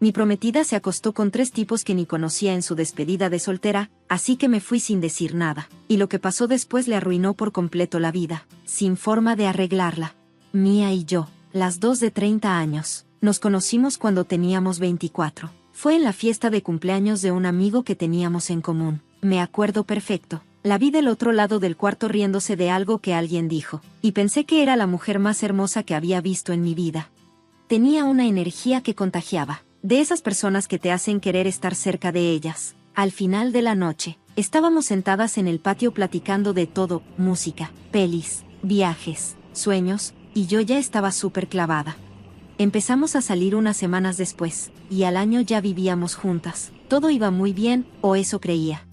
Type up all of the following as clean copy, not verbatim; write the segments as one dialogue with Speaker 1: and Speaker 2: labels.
Speaker 1: Mi prometida se acostó con 3 tipos que ni conocía en su despedida de soltera, así que me fui sin decir nada, y lo que pasó después le arruinó por completo la vida, sin forma de arreglarla. Mía y yo, las dos de 30 años, nos conocimos cuando teníamos 24. Fue en la fiesta de cumpleaños de un amigo que teníamos en común. Me acuerdo perfecto. La vi del otro lado del cuarto riéndose de algo que alguien dijo, y pensé que era la mujer más hermosa que había visto en mi vida. Tenía una energía que contagiaba, de esas personas que te hacen querer estar cerca de ellas. Al final de la noche, estábamos sentadas en el patio platicando de todo, música, pelis, viajes, sueños, y yo ya estaba súper clavada. Empezamos a salir unas semanas después, y al año ya vivíamos juntas. Todo iba muy bien, o eso creía.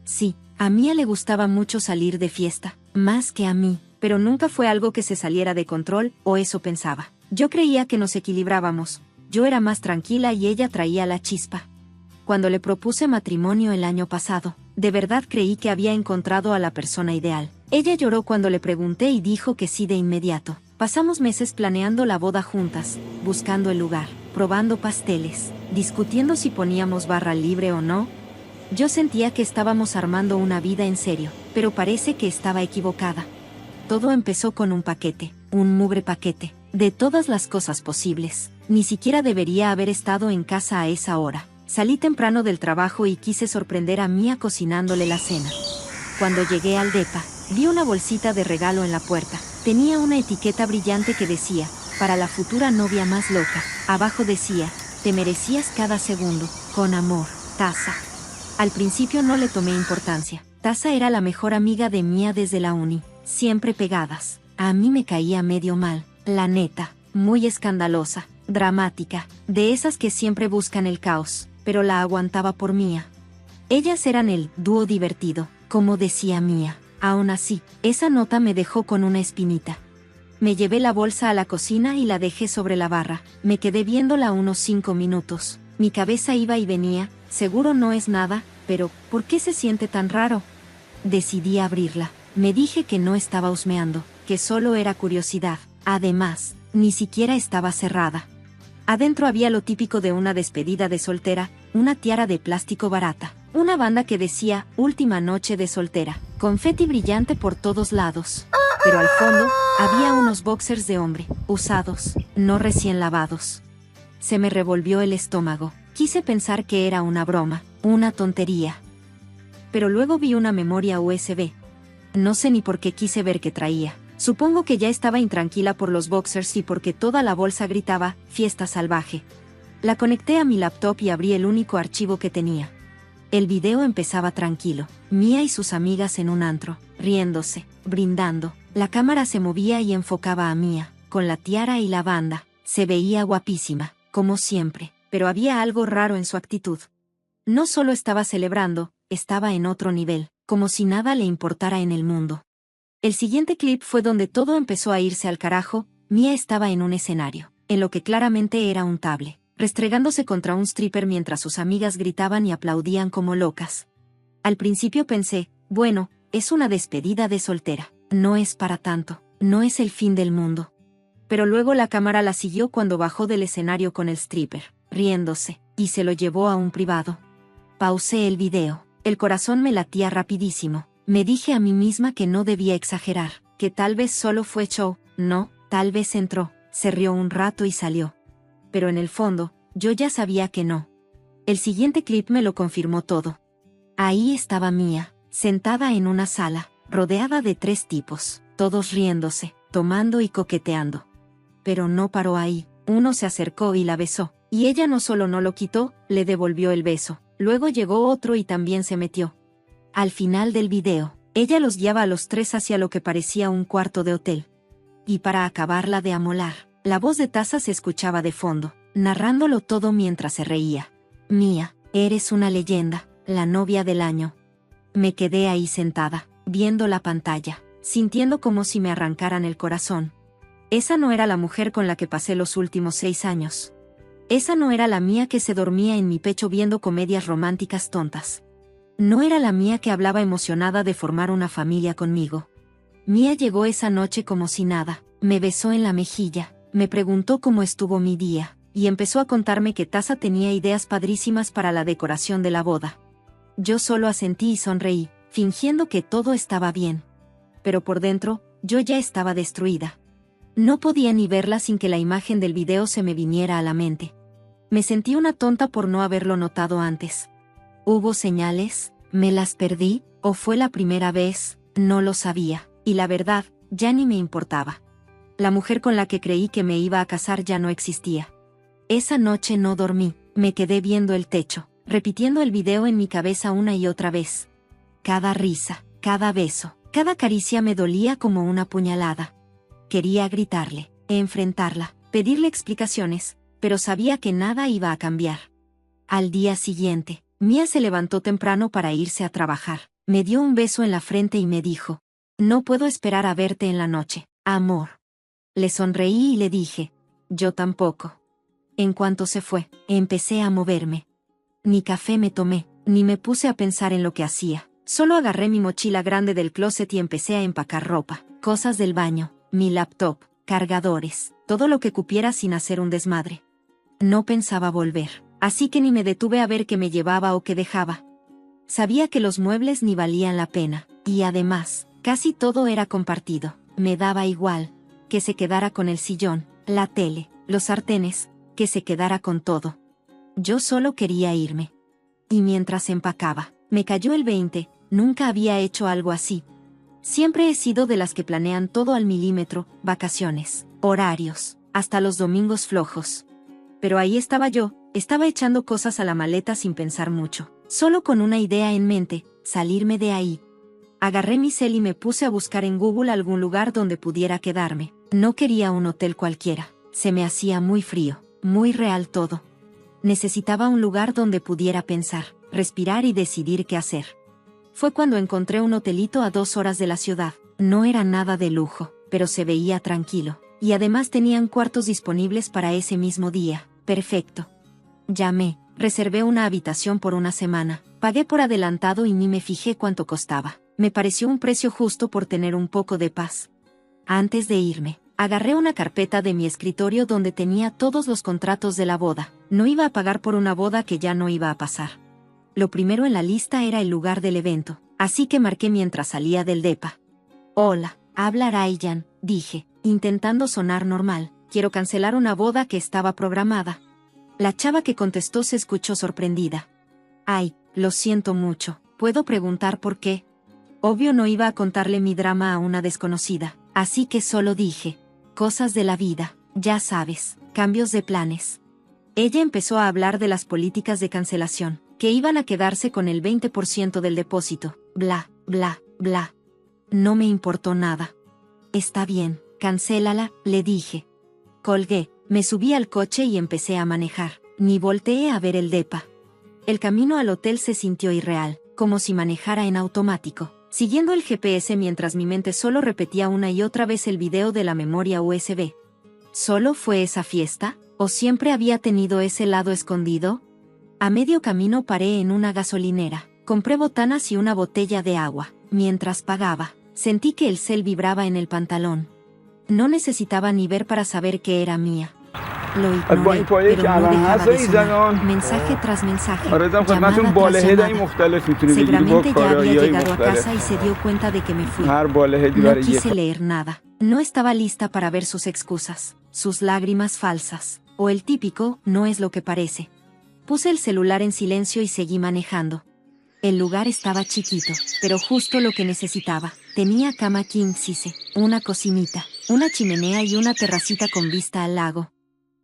Speaker 1: Sí, a Mía le gustaba mucho salir de fiesta, más que a mí, pero nunca fue algo que se saliera de control, o eso pensaba. Yo creía que nos equilibrábamos, yo era más tranquila y ella traía la chispa. Cuando le propuse matrimonio el año pasado, de verdad creí que había encontrado a la persona ideal. Ella lloró cuando le pregunté y dijo que sí de inmediato. Pasamos meses planeando la boda juntas, buscando el lugar, probando pasteles, discutiendo si poníamos barra libre o no. Yo sentía que estábamos armando una vida en serio, pero parece que estaba equivocada. Todo empezó con un paquete, un mugre paquete, de todas las cosas posibles. Ni siquiera debería haber estado en casa a esa hora. Salí temprano del trabajo y quise sorprender a Mía cocinándole la cena. Cuando llegué al depa, vi una bolsita de regalo en la puerta. Tenía una etiqueta brillante que decía, para la futura novia más loca. Abajo decía, te merecías cada segundo, con amor, Taza. Al principio no le tomé importancia. Taza era la mejor amiga de Mía desde la uni, siempre pegadas. A mí me caía medio mal, la neta, muy escandalosa, dramática, de esas que siempre buscan el caos, pero la aguantaba por Mía. Ellas eran el dúo divertido, como decía Mía. Aún así, esa nota me dejó con una espinita. Me llevé la bolsa a la cocina y la dejé sobre la barra. Me quedé viéndola unos 5 minutos. Mi cabeza iba y venía, seguro no es nada, pero ¿por qué se siente tan raro? Decidí abrirla. Me dije que no estaba husmeando, que solo era curiosidad. Además, ni siquiera estaba cerrada. Adentro había lo típico de una despedida de soltera, una tiara de plástico barata, una banda que decía Última noche de soltera, confeti brillante por todos lados. Pero al fondo, había unos boxers de hombre, usados, no recién lavados. Se me revolvió el estómago. Quise pensar que era una broma, una tontería. Pero luego vi una memoria USB. No sé ni por qué quise ver qué traía. Supongo que ya estaba intranquila por los boxers y porque toda la bolsa gritaba, fiesta salvaje. La conecté a mi laptop y abrí el único archivo que tenía. El video empezaba tranquilo, Mía y sus amigas en un antro, riéndose, brindando. La cámara se movía y enfocaba a Mía, con la tiara y la banda. Se veía guapísima, como siempre, pero había algo raro en su actitud. No solo estaba celebrando, estaba en otro nivel, como si nada le importara en el mundo. El siguiente clip fue donde todo empezó a irse al carajo. Mía estaba en un escenario, en lo que claramente era un table, restregándose contra un stripper mientras sus amigas gritaban y aplaudían como locas. Al principio pensé, bueno, es una despedida de soltera, no es para tanto, no es el fin del mundo. Pero luego la cámara la siguió cuando bajó del escenario con el stripper, riéndose, y se lo llevó a un privado. Pausé el video, el corazón me latía rapidísimo. Me dije a mí misma que no debía exagerar, que tal vez solo fue show, no, tal vez entró, se rió un rato y salió. Pero en el fondo, yo ya sabía que no. El siguiente clip me lo confirmó todo. Ahí estaba Mía, sentada en una sala, rodeada de 3 tipos, todos riéndose, tomando y coqueteando. Pero no paró ahí, uno se acercó y la besó, y ella no solo no lo quitó, le devolvió el beso. Luego llegó otro y también se metió. Al final del video, ella los guiaba a los 3 hacia lo que parecía un cuarto de hotel. Y para acabarla de amolar, la voz de Taza se escuchaba de fondo, narrándolo todo mientras se reía. Mía, eres una leyenda, la novia del año. Me quedé ahí sentada, viendo la pantalla, sintiendo como si me arrancaran el corazón. Esa no era la mujer con la que pasé los últimos 6 años. Esa no era la Mía que se dormía en mi pecho viendo comedias románticas tontas. No era la Mía que hablaba emocionada de formar una familia conmigo. Mía llegó esa noche como si nada, me besó en la mejilla, me preguntó cómo estuvo mi día, y empezó a contarme que Taza tenía ideas padrísimas para la decoración de la boda. Yo solo asentí y sonreí, fingiendo que todo estaba bien. Pero por dentro, yo ya estaba destruida. No podía ni verla sin que la imagen del video se me viniera a la mente. Me sentí una tonta por no haberlo notado antes. ¿Hubo señales? ¿Me las perdí? ¿O fue la primera vez? No lo sabía, y la verdad, ya ni me importaba. La mujer con la que creí que me iba a casar ya no existía. Esa noche no dormí, me quedé viendo el techo, repitiendo el video en mi cabeza una y otra vez. Cada risa, cada beso, cada caricia me dolía como una puñalada. Quería gritarle, enfrentarla, pedirle explicaciones, pero sabía que nada iba a cambiar. Al día siguiente, Mia se levantó temprano para irse a trabajar. Me dio un beso en la frente y me dijo: «No puedo esperar a verte en la noche, amor». Le sonreí y le dije: «Yo tampoco». En cuanto se fue, empecé a moverme. Ni café me tomé, ni me puse a pensar en lo que hacía. Solo agarré mi mochila grande del closet y empecé a empacar ropa, cosas del baño, mi laptop, cargadores, todo lo que cupiera sin hacer un desmadre. No pensaba volver, así que ni me detuve a ver qué me llevaba o qué dejaba. Sabía que los muebles ni valían la pena, y además, casi todo era compartido. Me daba igual, que se quedara con el sillón, la tele, los sartenes, que se quedara con todo. Yo solo quería irme. Y mientras empacaba, me cayó el 20, nunca había hecho algo así. Siempre he sido de las que planean todo al milímetro, vacaciones, horarios, hasta los domingos flojos. Pero ahí estaba yo, estaba echando cosas a la maleta sin pensar mucho. Solo con una idea en mente, salirme de ahí. Agarré mi cel y me puse a buscar en Google algún lugar donde pudiera quedarme. No quería un hotel cualquiera, se me hacía muy frío, muy real todo. Necesitaba un lugar donde pudiera pensar, respirar y decidir qué hacer. Fue cuando encontré un hotelito a 2 horas de la ciudad. No era nada de lujo, pero se veía tranquilo, y además tenían cuartos disponibles para ese mismo día. Perfecto. Llamé. Reservé una habitación por una semana, pagué por adelantado y ni me fijé cuánto costaba. Me pareció un precio justo por tener un poco de paz. Antes de irme, agarré una carpeta de mi escritorio donde tenía todos los contratos de la boda. No iba a pagar por una boda que ya no iba a pasar. Lo primero en la lista era el lugar del evento, así que marqué mientras salía del depa. «Hola, habla Ryan», dije, intentando sonar normal. «Quiero cancelar una boda que estaba programada». La chava que contestó se escuchó sorprendida. «Ay, lo siento mucho, ¿puedo preguntar por qué?» Obvio no iba a contarle mi drama a una desconocida, así que solo dije: «Cosas de la vida, ya sabes, cambios de planes». Ella empezó a hablar de las políticas de cancelación, que iban a quedarse con el 20% del depósito, bla, bla, bla. No me importó nada. «Está bien, cancélala», le dije. Colgué. Me subí al coche y empecé a manejar. Ni volteé a ver el depa. El camino al hotel se sintió irreal, como si manejara en automático, siguiendo el GPS mientras mi mente solo repetía una y otra vez el video de la memoria USB. ¿Solo fue esa fiesta? ¿O siempre había tenido ese lado escondido? A medio camino paré en una gasolinera. Compré botanas y una botella de agua. Mientras pagaba, sentí que el cel vibraba en el pantalón. No necesitaba ni ver para saber que era mía. Lo ignoré, pero no dejaba de sonar. Mensaje tras mensaje, llamada tras llamada. Seguramente ya había llegado a casa y se dio cuenta de que me fui. No quise leer nada. No estaba lista para ver sus excusas, sus lágrimas falsas, o el típico «no es lo que parece». Puse el celular en silencio y seguí manejando. El lugar estaba chiquito, pero justo lo que necesitaba. Tenía cama king size, una cocinita, una chimenea y una terracita con vista al lago.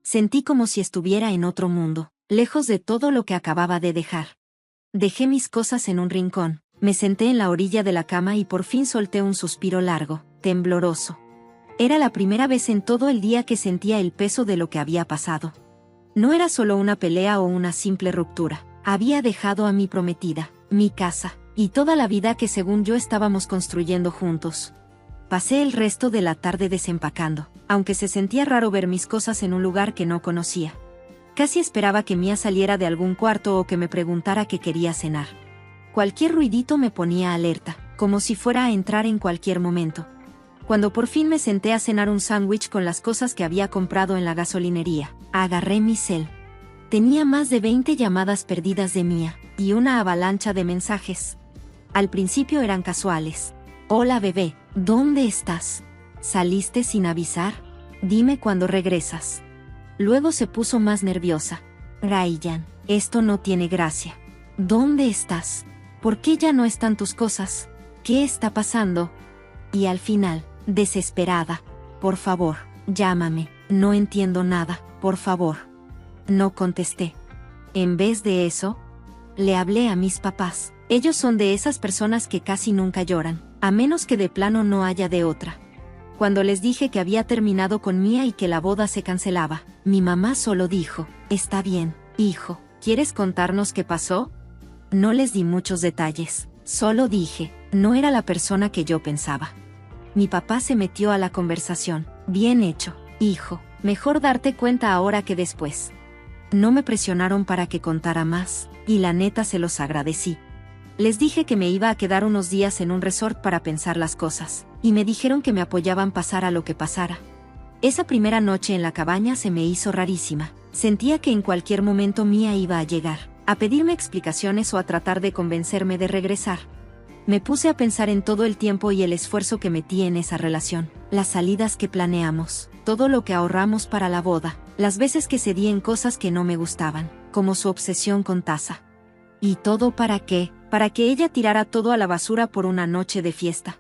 Speaker 1: Sentí como si estuviera en otro mundo, lejos de todo lo que acababa de dejar. Dejé mis cosas en un rincón, me senté en la orilla de la cama y por fin solté un suspiro largo, tembloroso. Era la primera vez en todo el día que sentía el peso de lo que había pasado. No era solo una pelea o una simple ruptura. Había dejado a mi prometida, mi casa, y toda la vida que según yo estábamos construyendo juntos. Pasé el resto de la tarde desempacando, aunque se sentía raro ver mis cosas en un lugar que no conocía. Casi esperaba que Mia saliera de algún cuarto o que me preguntara qué quería cenar. Cualquier ruidito me ponía alerta, como si fuera a entrar en cualquier momento. Cuando por fin me senté a cenar un sándwich con las cosas que había comprado en la gasolinería, Agarré mi cel. Tenía más de 20 llamadas perdidas de Mía, y una avalancha de mensajes. Al principio eran casuales. Hola bebé, ¿dónde estás? ¿Saliste sin avisar? Dime cuándo regresas. Luego se puso más nerviosa. Ryan, esto no tiene gracia. ¿Dónde estás? ¿Por qué ya no están tus cosas? ¿Qué está pasando? Y al final, desesperada. Por favor, llámame, no entiendo nada, por favor. No contesté. En vez de eso, le hablé a mis papás. Ellos son de esas personas que casi nunca lloran, a menos que de plano no haya de otra. Cuando les dije que había terminado con Mía y que la boda se cancelaba, mi mamá solo dijo, está bien, hijo, ¿quieres contarnos qué pasó? No les di muchos detalles, solo dije, no era la persona que yo pensaba. Mi papá se metió a la conversación, bien hecho, hijo, mejor darte cuenta ahora que después. No me presionaron para que contara más, y la neta se los agradecí. Les dije que me iba a quedar unos días en un resort para pensar las cosas, y me dijeron que me apoyaban pasara lo que pasara. Esa primera noche en la cabaña se me hizo rarísima. Sentía que en cualquier momento Mía iba a llegar, a pedirme explicaciones o a tratar de convencerme de regresar. Me puse a pensar en todo el tiempo y el esfuerzo que metí en esa relación, las salidas que planeamos, todo lo que ahorramos para la boda, las veces que cedí en cosas que no me gustaban, como su obsesión con Taza. ¿Y todo para qué? Para que ella tirara todo a la basura por una noche de fiesta.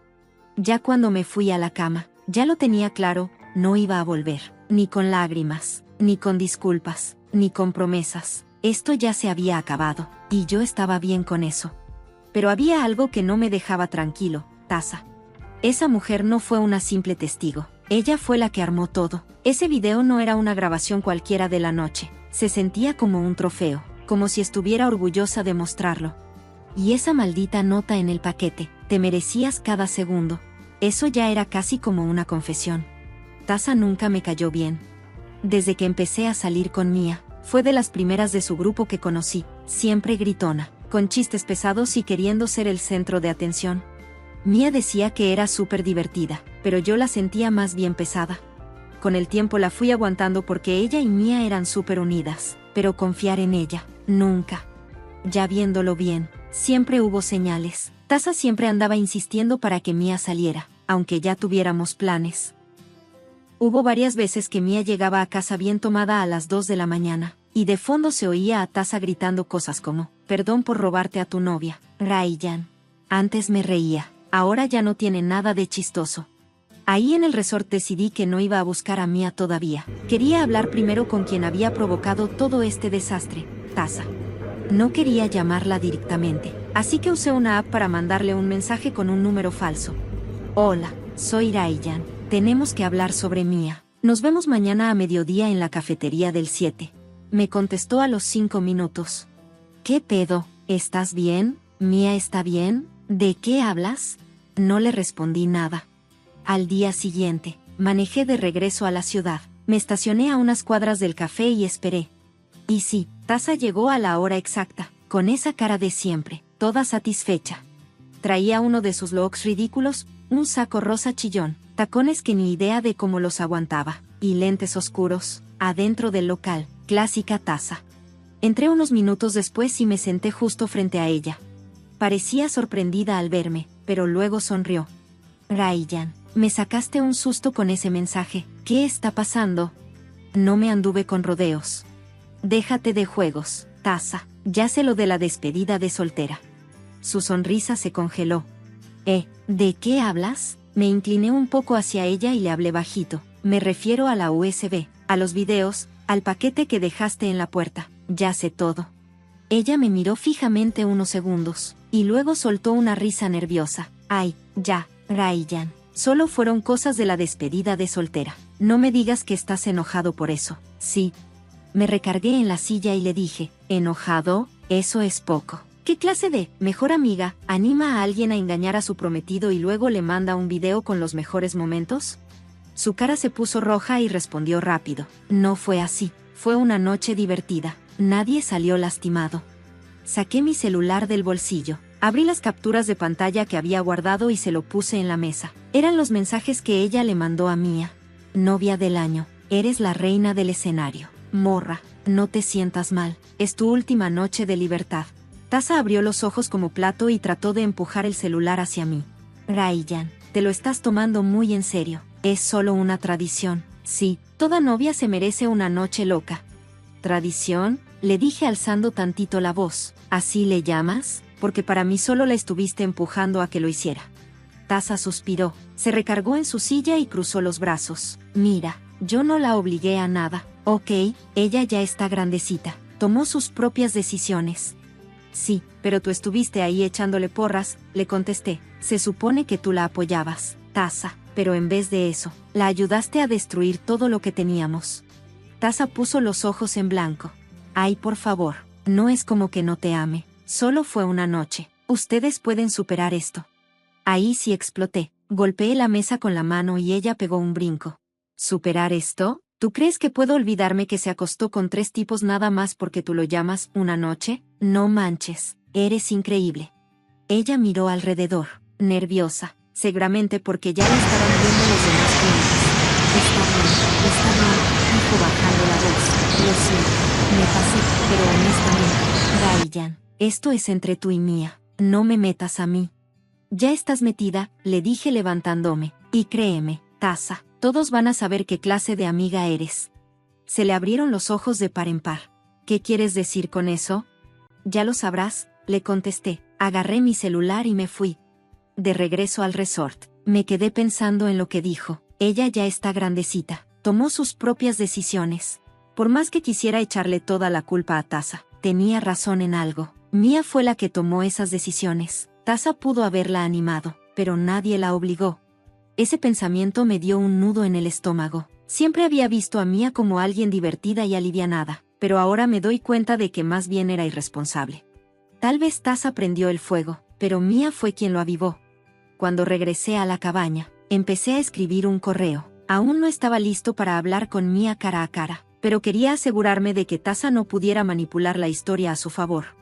Speaker 1: Ya cuando me fui a la cama, ya lo tenía claro, no iba a volver, ni con lágrimas, ni con disculpas, ni con promesas. Esto ya se había acabado, y yo estaba bien con eso. Pero había algo que no me dejaba tranquilo, Taza. Esa mujer no fue una simple testigo, ella fue la que armó todo. Ese video no era una grabación cualquiera de la noche, se sentía como un trofeo, como si estuviera orgullosa de mostrarlo. Y esa maldita nota en el paquete, te merecías cada segundo. Eso ya era casi como una confesión. Taza nunca me cayó bien. Desde que empecé a salir con Mía, fue de las primeras de su grupo que conocí, siempre gritona, con chistes pesados y queriendo ser el centro de atención. Mía decía que era súper divertida, pero yo la sentía más bien pesada. Con el tiempo la fui aguantando porque ella y Mía eran súper unidas, pero confiar en ella, nunca. Ya viéndolo bien, siempre hubo señales. Taza siempre andaba insistiendo para que Mía saliera, aunque ya tuviéramos planes. Hubo varias veces que Mía llegaba a casa bien tomada a las 2 de la mañana, y de fondo se oía a Taza gritando cosas como, perdón por robarte a tu novia, Ryan. Antes me reía, ahora ya no tiene nada de chistoso. Ahí en el resort decidí que no iba a buscar a Mía todavía. Quería hablar primero con quien había provocado todo este desastre, Taza. No quería llamarla directamente, así que usé una app para mandarle un mensaje con un número falso. Hola, soy Ryan, tenemos que hablar sobre Mía. Nos vemos mañana a mediodía en la cafetería del 7. Me contestó a los 5 minutos. ¿Qué pedo? ¿Estás bien? ¿Mía está bien? ¿De qué hablas? No le respondí nada. Al día siguiente, manejé de regreso a la ciudad. Me estacioné a unas cuadras del café y esperé. Y sí, Taza llegó a la hora exacta, con esa cara de siempre, toda satisfecha. Traía uno de sus looks ridículos, un saco rosa chillón, tacones que ni idea de cómo los aguantaba, y lentes oscuros, adentro del local, clásica Taza. Entré unos minutos después y me senté justo frente a ella. Parecía sorprendida al verme, pero luego sonrió. Ryan, me sacaste un susto con ese mensaje, ¿qué está pasando? No me anduve con rodeos. Déjate de juegos, Taza, ya sé lo de la despedida de soltera. Su sonrisa se congeló. ¿De qué hablas? Me incliné un poco hacia ella y le hablé bajito. Me refiero a la USB, a los videos, al paquete que dejaste en la puerta, ya sé todo. Ella me miró fijamente unos segundos, y luego soltó una risa nerviosa. Ay, ya, Ryan, solo fueron cosas de la despedida de soltera. No me digas que estás enojado por eso. Sí. Me recargué en la silla y le dije, ¿enojado? Eso es poco. ¿Qué clase de mejor amiga anima a alguien a engañar a su prometido y luego le manda un video con los mejores momentos? Su cara se puso roja y respondió rápido. No fue así. Fue una noche divertida. Nadie salió lastimado. Saqué mi celular del bolsillo. Abrí las capturas de pantalla que había guardado y se lo puse en la mesa. Eran los mensajes que ella le mandó a Mía. Novia del año. Eres la reina del escenario. Morra, no te sientas mal, es tu última noche de libertad. Tasa abrió los ojos como plato y trató de empujar el celular hacia mí. Ryan, te lo estás tomando muy en serio, es solo una tradición. Sí, toda novia se merece una noche loca. ¿Tradición? Le dije alzando tantito la voz. ¿Así le llamas? Porque para mí solo la estuviste empujando a que lo hiciera. Tasa suspiró, se recargó en su silla y cruzó los brazos. Mira, yo no la obligué a nada. Ok, ella ya está grandecita, tomó sus propias decisiones. Sí, pero tú estuviste ahí echándole porras, le contesté. Se supone que tú la apoyabas, Tasa, pero en vez de eso, la ayudaste a destruir todo lo que teníamos. Tasa puso los ojos en blanco. Ay, por favor, no es como que no te ame, solo fue una noche, ustedes pueden superar esto. Ahí sí exploté, golpeé la mesa con la mano y ella pegó un brinco. ¿Superar esto? ¿Tú crees que puedo olvidarme que se acostó con 3 tipos nada más porque tú lo llamas una noche? No manches, eres increíble. Ella miró alrededor, nerviosa, seguramente porque ya la estaban viendo los demás clientes. Está bien, dijo bajando la voz. Lo siento, me pasé, pero honestamente, Ryan, esto es entre tú y mía, no me metas a mí. Ya estás metida, le dije levantándome, y créeme, Tasa, todos van a saber qué clase de amiga eres. Se le abrieron los ojos de par en par. ¿Qué quieres decir con eso? Ya lo sabrás, le contesté, agarré mi celular y me fui. De regreso al resort, me quedé pensando en lo que dijo, ella ya está grandecita, tomó sus propias decisiones. Por más que quisiera echarle toda la culpa a Tasa, tenía razón en algo, Mía fue la que tomó esas decisiones. Tasa pudo haberla animado, pero nadie la obligó. Ese pensamiento me dio un nudo en el estómago. Siempre había visto a Mía como alguien divertida y alivianada, pero ahora me doy cuenta de que más bien era irresponsable. Tal vez Tasa prendió el fuego, pero Mía fue quien lo avivó. Cuando regresé a la cabaña, empecé a escribir un correo. Aún no estaba listo para hablar con Mía cara a cara, pero quería asegurarme de que Tasa no pudiera manipular la historia a su favor.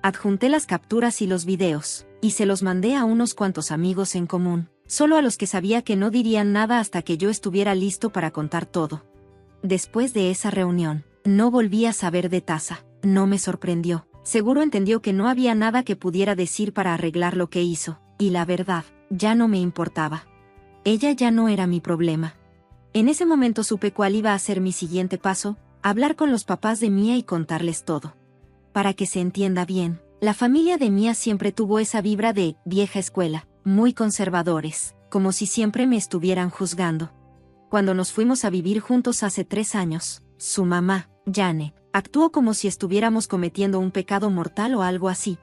Speaker 1: Adjunté las capturas y los videos, y se los mandé a unos cuantos amigos en común, solo a los que sabía que no dirían nada hasta que yo estuviera listo para contar todo. Después de esa reunión, no volví a saber de Tasa. No me sorprendió, seguro entendió que no había nada que pudiera decir para arreglar lo que hizo, y la verdad, ya no me importaba. Ella ya no era mi problema. En ese momento supe cuál iba a ser mi siguiente paso, hablar con los papás de Mía y contarles todo. Para que se entienda bien, la familia de Mía siempre tuvo esa vibra de vieja escuela, muy conservadores, como si siempre me estuvieran juzgando. Cuando nos fuimos a vivir juntos hace 3 años, su mamá, Janet, actuó como si estuviéramos cometiendo un pecado mortal o algo así.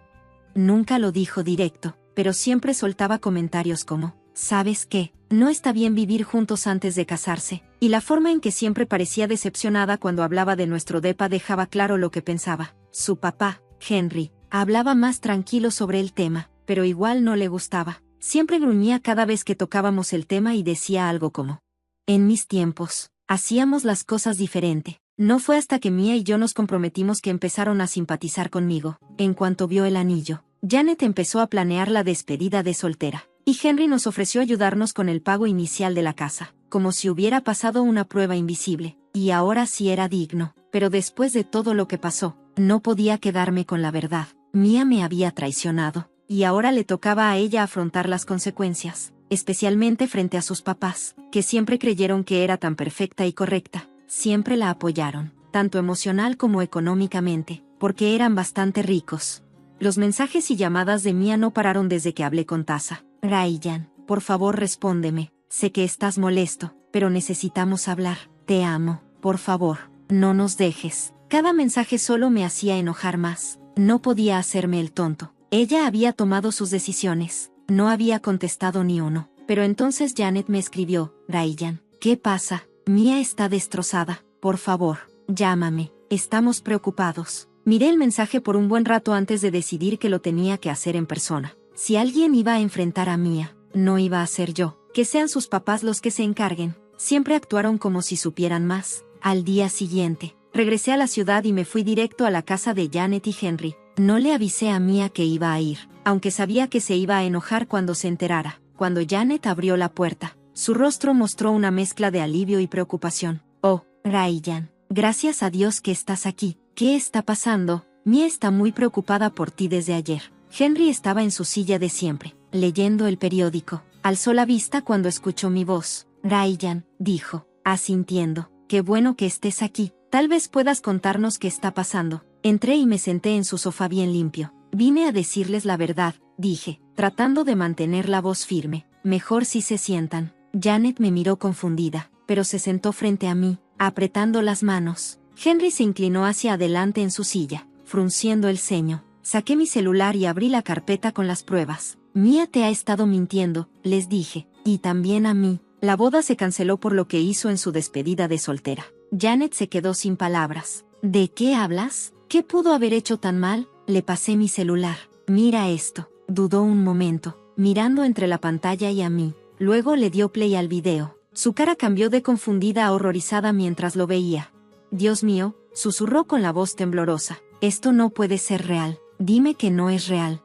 Speaker 1: Nunca lo dijo directo, pero siempre soltaba comentarios como, ¿sabes qué? No está bien vivir juntos antes de casarse, y la forma en que siempre parecía decepcionada cuando hablaba de nuestro depa dejaba claro lo que pensaba. Su papá, Henry, hablaba más tranquilo sobre el tema, pero igual no le gustaba. Siempre gruñía cada vez que tocábamos el tema y decía algo como, en mis tiempos, hacíamos las cosas diferente. No fue hasta que Mía y yo nos comprometimos que empezaron a simpatizar conmigo. En cuanto vio el anillo, Janet empezó a planear la despedida de soltera, y Henry nos ofreció ayudarnos con el pago inicial de la casa, como si hubiera pasado una prueba invisible, y ahora sí era digno. Pero después de todo lo que pasó, no podía quedarme con la verdad. Mía me había traicionado, y ahora le tocaba a ella afrontar las consecuencias, especialmente frente a sus papás, que siempre creyeron que era tan perfecta y correcta. Siempre la apoyaron, tanto emocional como económicamente, porque eran bastante ricos. Los mensajes y llamadas de Mía no pararon desde que hablé con Tasa. Ryan, por favor respóndeme, sé que estás molesto, pero necesitamos hablar. Te amo, por favor, no nos dejes. Cada mensaje solo me hacía enojar más. No podía hacerme el tonto. Ella había tomado sus decisiones. No había contestado ni uno. Pero entonces Janet me escribió, Ryan, ¿qué pasa? Mía está destrozada. Por favor, llámame. Estamos preocupados. Miré el mensaje por un buen rato antes de decidir que lo tenía que hacer en persona. Si alguien iba a enfrentar a Mía, no iba a ser yo. Que sean sus papás los que se encarguen. Siempre actuaron como si supieran más. Al día siguiente, regresé a la ciudad y me fui directo a la casa de Janet y Henry. No le avisé a Mía que iba a ir, aunque sabía que se iba a enojar cuando se enterara. Cuando Janet abrió la puerta, su rostro mostró una mezcla de alivio y preocupación. Oh, Ryan, Gracias a Dios que estás aquí. ¿Qué está pasando? Mia está muy preocupada por ti desde ayer. Henry estaba en su silla de siempre, leyendo el periódico. Alzó la vista cuando escuchó mi voz. Ryan, dijo, asintiendo. Qué bueno que estés aquí. Tal vez puedas contarnos qué está pasando. Entré y me senté en su sofá bien limpio. Vine a decirles la verdad, dije, tratando de mantener la voz firme. Mejor si se sientan. Janet me miró confundida, pero se sentó frente a mí, apretando las manos. Henry se inclinó hacia adelante en su silla, frunciendo el ceño. Saqué mi celular y abrí la carpeta con las pruebas. Mia te ha estado mintiendo, les dije, y también a mí. La boda se canceló por lo que hizo en su despedida de soltera. Janet se quedó sin palabras. ¿De qué hablas? ¿Qué pudo haber hecho tan mal? Le pasé mi celular. Mira esto. Dudó un momento, mirando entre la pantalla y a mí. Luego le dio play al video. Su cara cambió de confundida a horrorizada mientras lo veía. Dios mío, susurró con la voz temblorosa. Esto no puede ser real. Dime que no es real.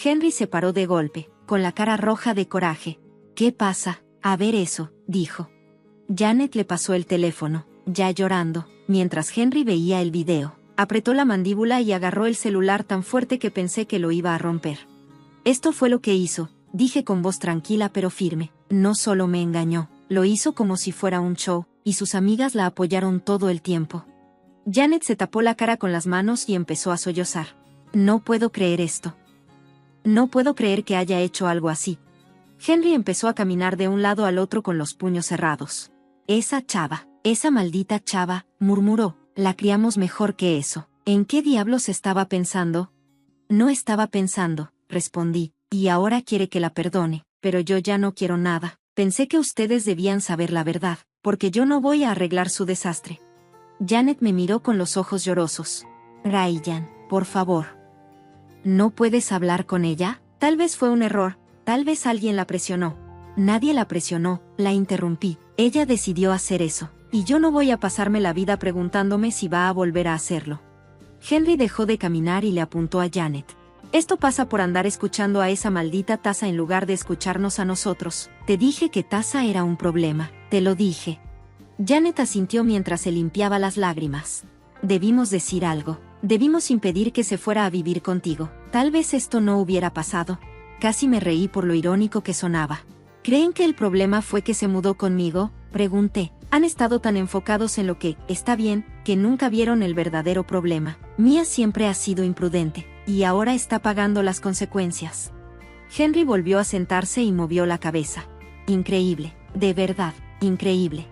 Speaker 1: Henry se paró de golpe, con la cara roja de coraje. ¿Qué pasa? A ver eso, dijo. Janet le pasó el teléfono, ya llorando, mientras Henry veía el video. Apretó la mandíbula y agarró el celular tan fuerte que pensé que lo iba a romper. Esto fue lo que hizo, dije con voz tranquila pero firme. No solo me engañó, lo hizo como si fuera un show, y sus amigas la apoyaron todo el tiempo. Janet se tapó la cara con las manos y empezó a sollozar. No puedo creer esto. No puedo creer que haya hecho algo así. Henry empezó a caminar de un lado al otro con los puños cerrados. Esa chava, esa maldita chava, murmuró, la criamos mejor que eso. ¿En qué diablos estaba pensando? No estaba pensando, respondí, y ahora quiere que la perdone, pero yo ya no quiero nada. Pensé que ustedes debían saber la verdad, porque yo no voy a arreglar su desastre. Janet me miró con los ojos llorosos. Ryan, por favor. ¿No puedes hablar con ella? Tal vez fue un error. Tal vez alguien la presionó. Nadie la presionó, la interrumpí. Ella decidió hacer eso, y yo no voy a pasarme la vida preguntándome si va a volver a hacerlo. Henry dejó de caminar y le apuntó a Janet. Esto pasa por andar escuchando a esa maldita Tasa en lugar de escucharnos a nosotros. Te dije que Tasa era un problema, te lo dije. Janet asintió mientras se limpiaba las lágrimas. Debimos decir algo. Debimos impedir que se fuera a vivir contigo. Tal vez esto no hubiera pasado. Casi me reí por lo irónico que sonaba. ¿Creen que el problema fue que se mudó conmigo? Pregunté. Han estado tan enfocados en lo que está bien, que nunca vieron el verdadero problema. Mia siempre ha sido imprudente, y ahora está pagando las consecuencias. Henry volvió a sentarse y movió la cabeza. Increíble, de verdad, increíble.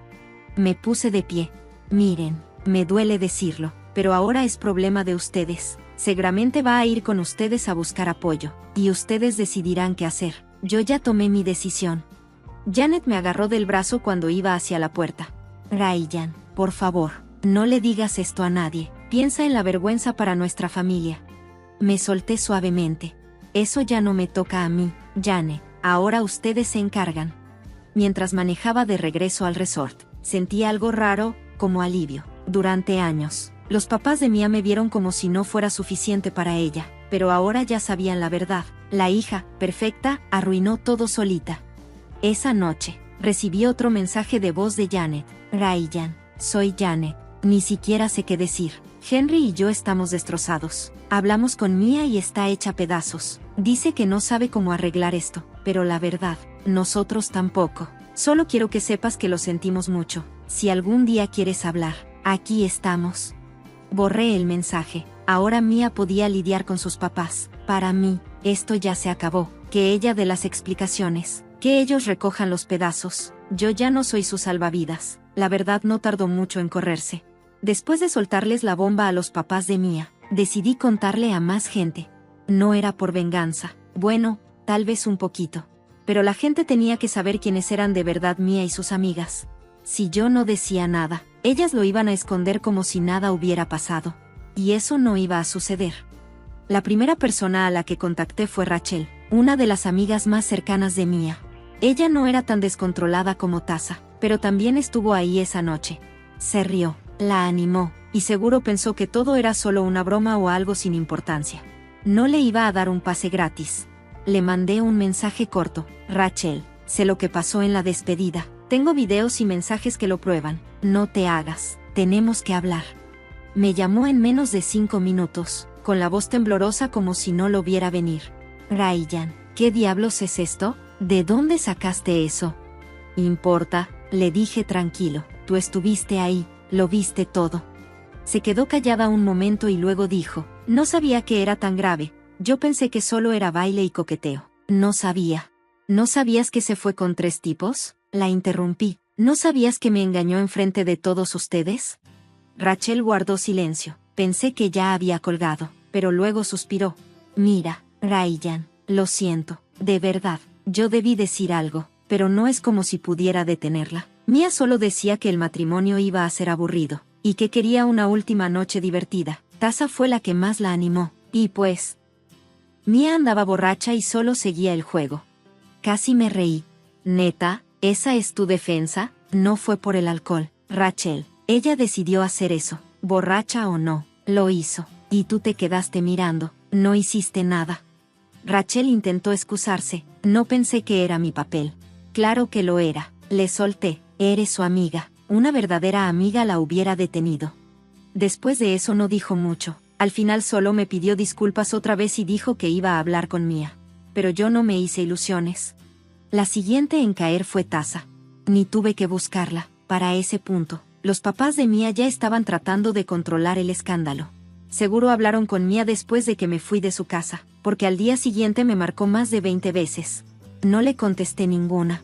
Speaker 1: Me puse de pie. Miren, me duele decirlo, pero ahora es problema de ustedes. Seguramente va a ir con ustedes a buscar apoyo, y ustedes decidirán qué hacer. Yo ya tomé mi decisión. Janet me agarró del brazo cuando iba hacia la puerta. Ryan, por favor, no le digas esto a nadie. Piensa en la vergüenza para nuestra familia. Me solté suavemente. Eso ya no me toca a mí, Janet. Ahora ustedes se encargan. Mientras manejaba de regreso al resort, sentí algo raro, como alivio. Durante años, los papás de Mia me vieron como si no fuera suficiente para ella, pero ahora ya sabían la verdad. La hija, perfecta, arruinó todo solita. Esa noche, recibí otro mensaje de voz de Janet. Ryan, soy Janet. Ni siquiera sé qué decir. Henry y yo estamos destrozados. Hablamos con Mia y está hecha pedazos. Dice que no sabe cómo arreglar esto, pero la verdad, nosotros tampoco. Solo quiero que sepas que lo sentimos mucho. Si algún día quieres hablar, aquí estamos. Borré el mensaje. Ahora Mia podía lidiar con sus papás. Para mí, esto ya se acabó. Que ella dé las explicaciones. Que ellos recojan los pedazos. Yo ya no soy su salvavidas. La verdad no tardó mucho en correrse. Después de soltarles la bomba a los papás de Mia, decidí contarle a más gente. No era por venganza. Bueno, tal vez un poquito. Pero la gente tenía que saber quiénes eran de verdad Mia y sus amigas. Si yo no decía nada, ellas lo iban a esconder como si nada hubiera pasado. Y eso no iba a suceder. La primera persona a la que contacté fue Rachel, una de las amigas más cercanas de Mia. Ella no era tan descontrolada como Tasa, pero también estuvo ahí esa noche. Se rió, la animó, y seguro pensó que todo era solo una broma o algo sin importancia. No le iba a dar un pase gratis. Le mandé un mensaje corto. Rachel, sé lo que pasó en la despedida. Tengo videos y mensajes que lo prueban. No te hagas. tenemos que hablar. Me llamó en menos de 5 minutos, con la voz temblorosa como si no lo viera venir. Ryan, ¿qué diablos es esto? ¿De dónde sacaste eso? Importa, le dije tranquilo, tú estuviste ahí, lo viste todo. Se quedó callada un momento y luego dijo, no sabía que era tan grave, yo pensé que solo era baile y coqueteo. No sabía. ¿No sabías que se fue con 3 tipos? La interrumpí. ¿No sabías que me engañó enfrente de todos ustedes? Rachel guardó silencio. Pensé que ya había colgado, pero luego suspiró. Mira, Ryan, lo siento, de verdad, yo debí decir algo, pero no es como si pudiera detenerla. Mia solo decía que el matrimonio iba a ser aburrido, y que quería una última noche divertida. Tasa fue la que más la animó, y pues... Mia andaba borracha y solo seguía el juego. Casi me reí. Neta, ¿esa es tu defensa? No fue por el alcohol, Rachel. Ella decidió hacer eso, borracha o no, lo hizo. Y tú te quedaste mirando, no hiciste nada. Rachel intentó excusarse, no pensé que era mi papel. Claro que lo era, le solté, eres su amiga, una verdadera amiga la hubiera detenido. Después de eso no dijo mucho, al final solo me pidió disculpas otra vez y dijo que iba a hablar con Mia. Pero yo no me hice ilusiones. La siguiente en caer fue Tasa. Ni tuve que buscarla, para ese punto. Los papás de Mia ya estaban tratando de controlar el escándalo. Seguro hablaron con Mia después de que me fui de su casa, porque al día siguiente me marcó más de 20 veces. No le contesté ninguna.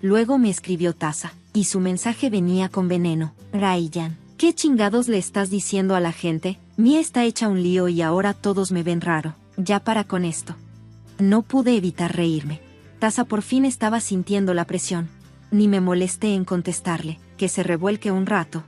Speaker 1: Luego me escribió Tasa, y su mensaje venía con veneno. Ryan, ¿qué chingados le estás diciendo a la gente? Mia está hecha un lío y ahora todos me ven raro. Ya para con esto. No pude evitar reírme. Tasa por fin estaba sintiendo la presión. Ni me molesté en contestarle, que se revuelque un rato.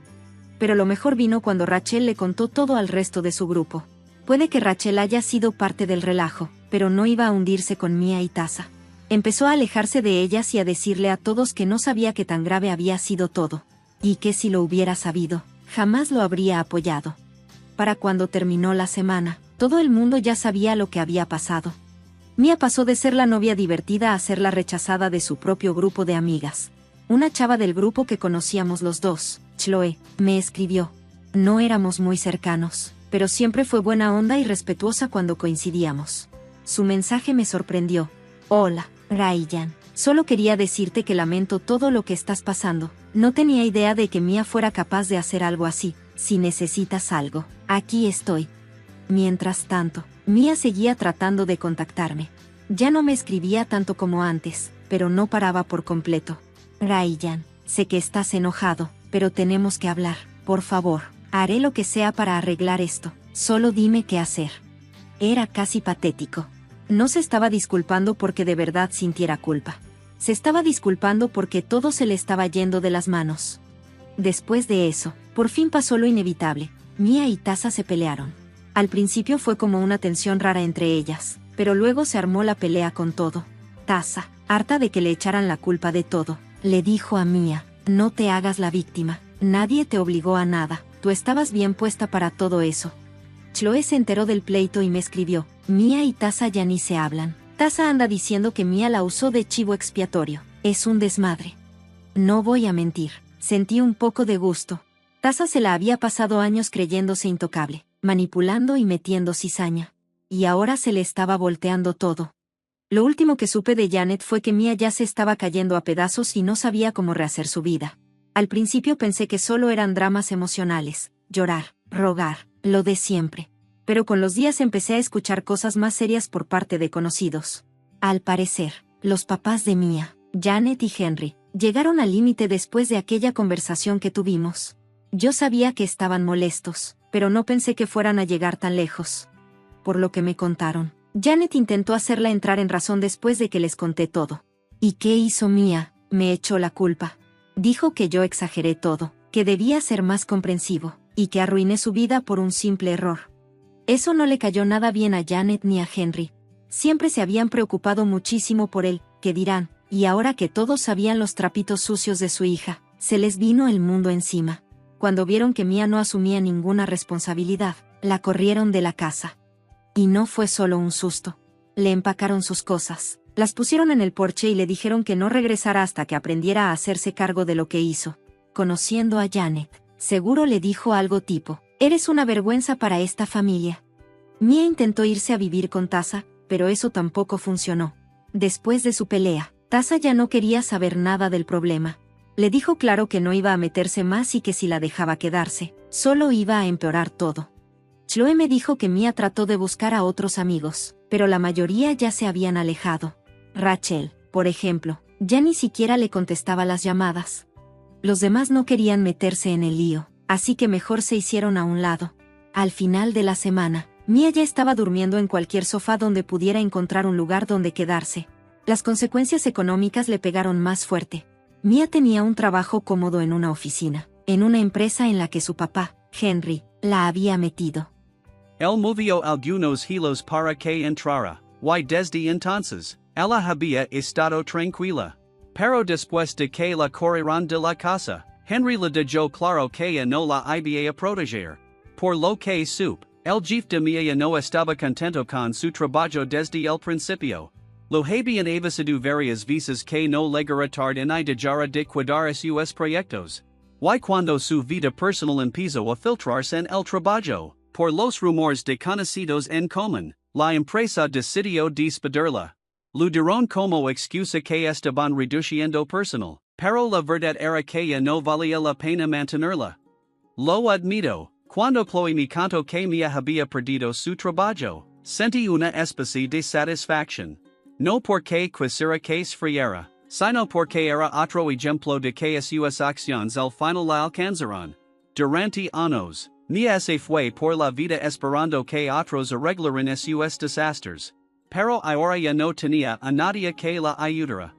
Speaker 1: Pero lo mejor vino cuando Rachel le contó todo al resto de su grupo. Puede que Rachel haya sido parte del relajo, pero no iba a hundirse con Mia y Tasa. Empezó a alejarse de ellas y a decirle a todos que no sabía que tan grave había sido todo. Y que si lo hubiera sabido, jamás lo habría apoyado. Para cuando terminó la semana, todo el mundo ya sabía lo que había pasado. Mia pasó de ser la novia divertida a ser la rechazada de su propio grupo de amigas. Una chava del grupo que conocíamos los dos, Chloe, me escribió. No éramos muy cercanos, pero siempre fue buena onda y respetuosa cuando coincidíamos. Su mensaje me sorprendió. Hola, Ryan. Solo quería decirte que lamento todo lo que estás pasando. No tenía idea de que Mia fuera capaz de hacer algo así. Si necesitas algo, aquí estoy. Mientras tanto, Mia seguía tratando de contactarme. Ya no me escribía tanto como antes, pero no paraba por completo. Ryan, sé que estás enojado, pero tenemos que hablar, por favor. Haré lo que sea para arreglar esto, solo dime qué hacer. Era casi patético. No se estaba disculpando porque de verdad sintiera culpa. Se estaba disculpando porque todo se le estaba yendo de las manos. Después de eso, por fin pasó lo inevitable. Mia y Tasa se pelearon. Al principio fue como una tensión rara entre ellas, pero luego se armó la pelea con todo. Tasa, harta de que le echaran la culpa de todo, le dijo a Mia, no te hagas la víctima, nadie te obligó a nada, tú estabas bien puesta para todo eso. Chloe se enteró del pleito y me escribió, Mia y Tasa ya ni se hablan. Tasa anda diciendo que Mia la usó de chivo expiatorio, es un desmadre. No voy a mentir, sentí un poco de gusto. Tasa se la había pasado años creyéndose intocable, manipulando y metiendo cizaña. Y ahora se le estaba volteando todo. Lo último que supe de Janet fue que Mia ya se estaba cayendo a pedazos y no sabía cómo rehacer su vida. Al principio pensé que solo eran dramas emocionales, llorar, rogar, lo de siempre. Pero con los días empecé a escuchar cosas más serias por parte de conocidos. Al parecer, los papás de Mia, Janet y Henry, llegaron al límite después de aquella conversación que tuvimos. Yo sabía que estaban molestos, pero no pensé que fueran a llegar tan lejos. Por lo que me contaron, Janet intentó hacerla entrar en razón después de que les conté todo. ¿Y qué hizo Mia? Me echó la culpa. Dijo que yo exageré todo, que debía ser más comprensivo, y que arruiné su vida por un simple error. Eso no le cayó nada bien a Janet ni a Henry. Siempre se habían preocupado muchísimo por él, que dirán, y ahora que todos sabían los trapitos sucios de su hija, se les vino el mundo encima. Cuando vieron que Mia no asumía ninguna responsabilidad, la corrieron de la casa. Y no fue solo un susto. Le empacaron sus cosas, las pusieron en el porche y le dijeron que no regresara hasta que aprendiera a hacerse cargo de lo que hizo. Conociendo a Janet, Seguro le dijo algo tipo, eres una vergüenza para esta familia. Mia intentó irse a vivir con Tasa, pero eso tampoco funcionó. Después de su pelea, Tasa ya no quería saber nada del problema. Le dijo claro que no iba a meterse más y que si la dejaba quedarse, solo iba a empeorar todo. Chloe me dijo que Mia trató de buscar a otros amigos, pero la mayoría ya se habían alejado. Rachel, por ejemplo, ya ni siquiera le contestaba las llamadas. Los demás no querían meterse en el lío, así que mejor se hicieron a un lado. Al final de la semana, Mia ya estaba durmiendo en cualquier sofá donde pudiera encontrar un lugar donde quedarse. Las consecuencias económicas le pegaron más fuerte. Mia tenía un trabajo cómodo en una oficina, en una empresa en la que su papá, Henry, la había metido.
Speaker 2: El movio algunos hilos para que entrara, y desde entonces, ella había estado tranquila. Pero después de que la corrieron de la casa, Henry le dejó claro que no la iba a proteger. Por lo que supe, el jefe de Mia no estaba contento con su trabajo desde el principio. Lo habían evasido varias veces que no llegara tarde y dejara de cuidar sus proyectos. Y cuando su vida personal empezó a filtrarse en el trabajo, por los rumores de conocidos en común, la empresa decidió despedirla. Lo dieron como excusa que estaban reduciendo personal, pero la verdad era que ya no valía la pena mantenerla. Lo admito, cuando Chloe me contó que Mia había perdido su trabajo, sentí una especie de satisfacción. No porque quisiera que friera, sino porque era otro ejemplo de que sus acciones al final la alcanzaron. Durante años, Mia se fue por la vida esperando que otros arreglaran sus desastres. Pero ahora ya no tenía a nadie que la ayudara.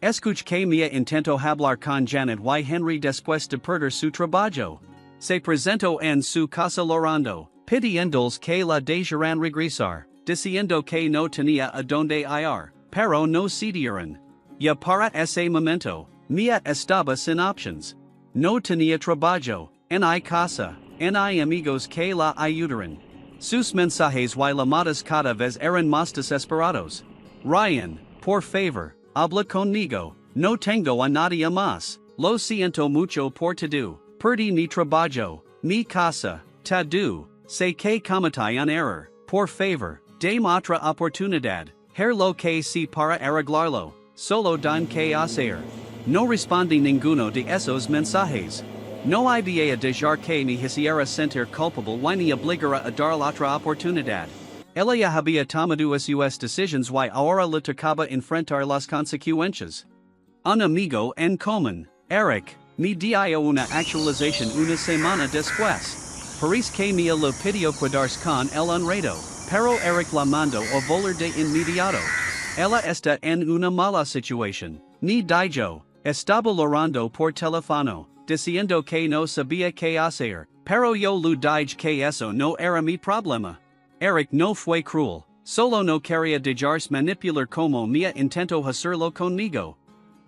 Speaker 2: Escuché que Mia intentó hablar con Janet y Henry después de perder su trabajo. Se presentó en su casa llorando, pidiéndoles que la dejaran regresar, diciendo que no tenía a dónde ir, pero no cedieron. Ya para ese momento, Mia estaba sin options. No tenía trabajo, ni casa, ni amigos que la ayudaran. Sus mensajes y llamadas cada vez eran más desesperados. Ryan, por favor, habla conmigo, no tengo a nadie más, lo siento mucho por todo, perdí mi trabajo, mi casa, todo, sé que cometí un error, por favor, dame otra oportunidad, lo que sí para arreglarlo, solo dan que hacer. No respondí ninguno de esos mensajes. No iba a dejar que me hiciera sentir culpable y ni obligara a dar otra oportunidad. Ella ya había tomado sus decisiones y ahora le tocaba enfrentar las consecuencias. Un amigo en común, Eric, me dio una actualización una semana después. Parece que Mia le pidió cuidarse con el enredo, pero Eric la mandó a volar de inmediato. Ella está en una mala situación, ni dijo, estaba llorando por teléfono, diciendo que no sabía qué hacer, pero yo le dije que eso no era mi problema. Eric no fue cruel, solo no quería dejarse manipular como Mia intentó hacerlo conmigo.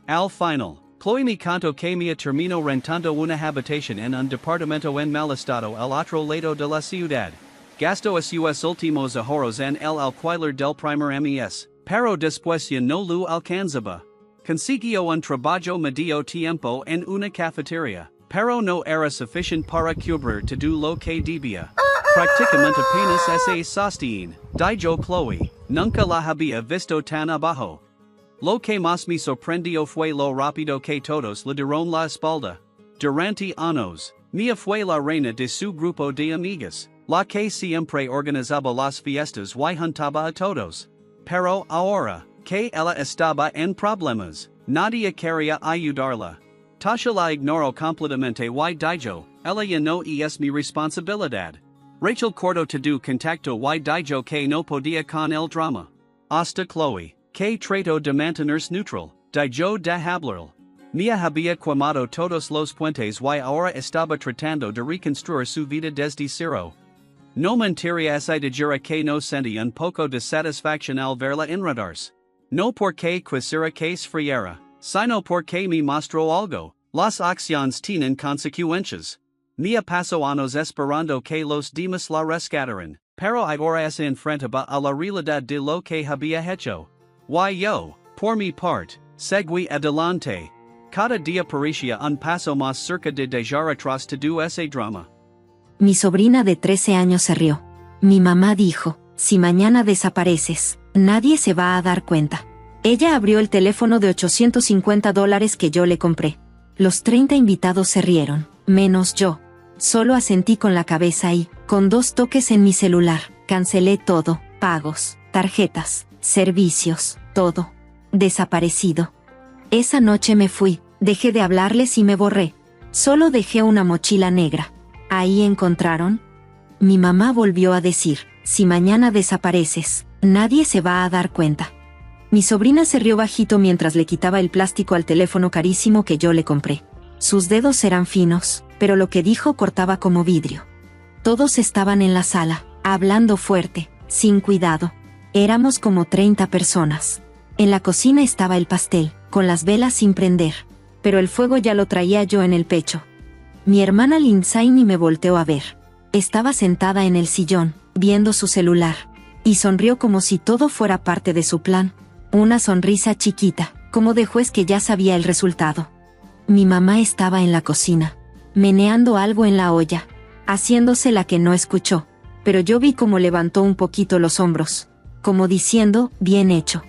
Speaker 2: Al final, Chloe me contó que Mia terminó rentando una habitación en un departamento en mal estado al otro lado de la ciudad. Gastó sus últimos ahorros en el alquiler del primer mes, pero después ya no lo alcanzaba. Consiguió un trabajo medio tiempo en una cafetería, pero no era suficiente para cubrir todo lo que debía. Prácticamente apenas se sostiene, dijo Chloe, nunca la había visto tan abajo. Lo que más me sorprendió fue lo rápido que todos le dieron la espalda. Durante años, Mia fue la reina de su grupo de amigas, la que siempre organizaba las fiestas y juntaba a todos. Pero ahora, que ella estaba en problemas, nadie quería ayudarla. Tasha la ignoró completamente y dijo, ella ya no es mi responsabilidad. Rachel cortó todo contacto y dijo que no podía con el drama. Hasta Chloe, que trató de mantenerse neutral, dijo de hablarle. Mia había quemado todos los puentes y ahora estaba tratando de reconstruir su vida desde cero. No mentiría si dijera que no sentía un poco de satisfacción al verla enredarse. No porque quisiera que se friera, sino porque me mostró algo. Las acciones tienen consecuencias. Mia pasó años esperando que los demás la rescataran, pero ahora se enfrentaba a la realidad de lo que había hecho. Y yo, por mi parte, seguí adelante. Cada dia parecia un paso más cerca de dejar atrás todo ese drama.
Speaker 1: Mi sobrina de 13 años se rió. Mi mamá dijo, si mañana desapareces, nadie se va a dar cuenta. Ella abrió el teléfono de $850 que yo le compré. Los 30 invitados se rieron, menos yo. Solo asentí con la cabeza y, con 2 toques en mi celular, cancelé todo, pagos, tarjetas, servicios, todo. Desaparecido. Esa noche me fui, dejé de hablarles y me borré. Solo dejé una mochila negra. ¿Ahí encontraron? Mi mamá volvió a decir, si mañana desapareces, nadie se va a dar cuenta. Mi sobrina se rió bajito mientras le quitaba el plástico al teléfono carísimo que yo le compré. Sus dedos eran finos, pero lo que dijo cortaba como vidrio. Todos estaban en la sala, hablando fuerte, sin cuidado. Éramos como 30 personas. En la cocina estaba el pastel, con las velas sin prender, pero el fuego ya lo traía yo en el pecho. Mi hermana Lindsay ni me volteó a ver. Estaba sentada en el sillón, viendo su celular, y sonrió como si todo fuera parte de su plan. Una sonrisa chiquita, como de juez que ya sabía el resultado. Mi mamá estaba en la cocina, meneando algo en la olla, haciéndose la que no escuchó, pero yo vi cómo levantó un poquito los hombros, como diciendo, bien hecho.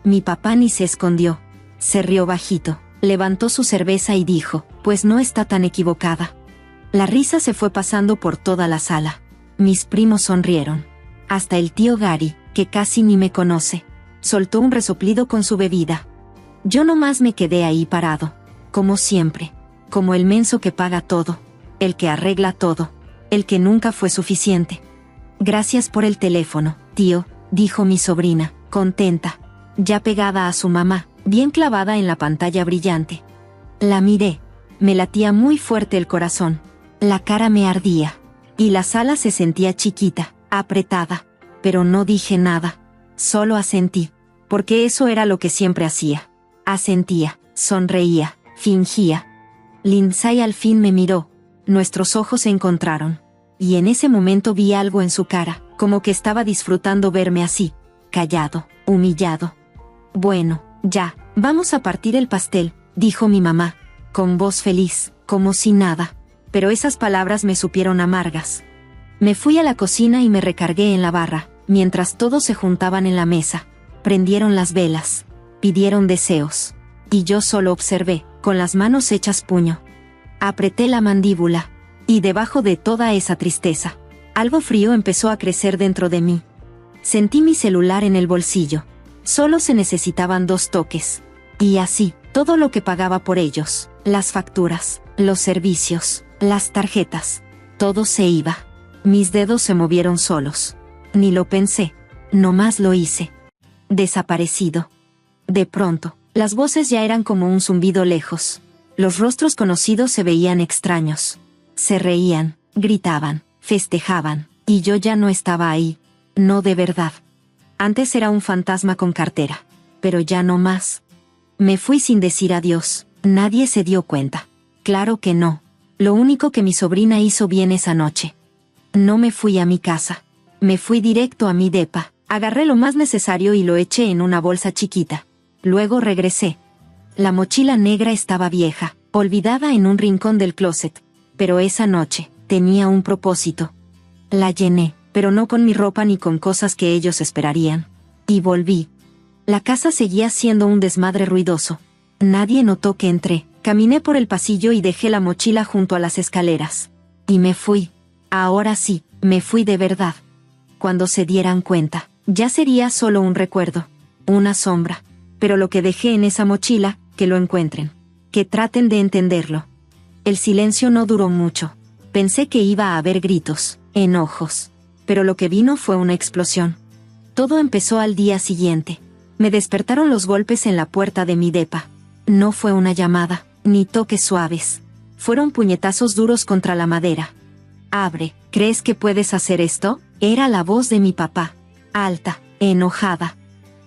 Speaker 1: Mi papá ni se escondió, se rió bajito, levantó su cerveza y dijo, pues no está tan equivocada. La risa se fue pasando por toda la sala. Mis primos sonrieron. Hasta el tío Gary, que casi ni me conoce, soltó un resoplido con su bebida. Yo nomás me quedé ahí parado, como siempre, como el menso que paga todo, el que arregla todo, el que nunca fue suficiente. Gracias por el teléfono, tío, dijo mi sobrina, contenta, ya pegada a su mamá, bien clavada en la pantalla brillante. La miré, me latía muy fuerte el corazón, la cara me ardía, y la sala se sentía chiquita, apretada, pero no dije nada, solo asentí, porque eso era lo que siempre hacía. Asentía, sonreía, fingía. Lindsay al fin me miró, nuestros ojos se encontraron, y en ese momento vi algo en su cara, como que estaba disfrutando verme así, callado, humillado. Bueno, ya, vamos a partir el pastel, dijo mi mamá, con voz feliz, como si nada, pero esas palabras me supieron amargas. Me fui a la cocina y me recargué en la barra, mientras todos se juntaban en la mesa, prendieron las velas, pidieron deseos, y yo solo observé, con las manos hechas puño. Apreté la mandíbula, y debajo de toda esa tristeza, algo frío empezó a crecer dentro de mí. Sentí mi celular en el bolsillo. Solo se necesitaban 2 toques. Y así, todo lo que pagaba por ellos, las facturas, los servicios, las tarjetas, todo se iba. Mis dedos se movieron solos. Ni lo pensé, nomás lo hice. Desaparecido. De pronto, las voces ya eran como un zumbido lejos. Los rostros conocidos se veían extraños. Se reían, gritaban, festejaban, y yo ya no estaba ahí. No de verdad. Antes era un fantasma con cartera, pero ya no más. Me fui sin decir adiós, nadie se dio cuenta. Claro que no. Lo único que mi sobrina hizo bien esa noche. No me fui a mi casa. Me fui directo a mi depa, agarré lo más necesario y lo eché en una bolsa chiquita. Luego regresé. La mochila negra estaba vieja, olvidada en un rincón del closet, pero esa noche tenía un propósito. La llené, pero no con mi ropa ni con cosas que ellos esperarían. Y volví. La casa seguía siendo un desmadre ruidoso. Nadie notó que entré. Caminé por el pasillo y dejé la mochila junto a las escaleras. Y me fui. Ahora sí, me fui de verdad. Cuando se dieran cuenta, ya sería solo un recuerdo. Una sombra. Pero lo que dejé en esa mochila, que lo encuentren. Que traten de entenderlo. El silencio no duró mucho. Pensé que iba a haber gritos, enojos. Pero lo que vino fue una explosión. Todo empezó al día siguiente. Me despertaron los golpes en la puerta de mi depa. No fue una llamada, ni toques suaves. Fueron puñetazos duros contra la madera. Abre, ¿crees que puedes hacer esto? Era la voz de mi papá. Alta, enojada.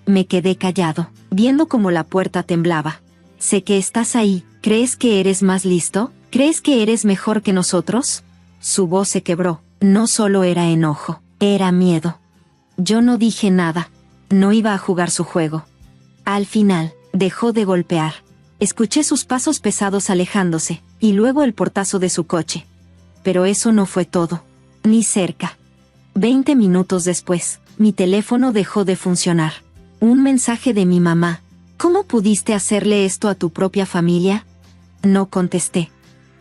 Speaker 1: Me quedé callado, viendo cómo la puerta temblaba. Sé que estás ahí, ¿crees que eres más listo? ¿Crees que eres mejor que nosotros? Su voz se quebró. No solo era enojo, era miedo. Yo no dije nada. No iba a jugar su juego. Al final, dejó de golpear. Escuché sus pasos pesados alejándose, y luego el portazo de su coche. Pero eso no fue todo. Ni cerca. 20 minutos después, mi teléfono dejó de funcionar. Un mensaje de mi mamá. ¿Cómo pudiste hacerle esto a tu propia familia? No contesté.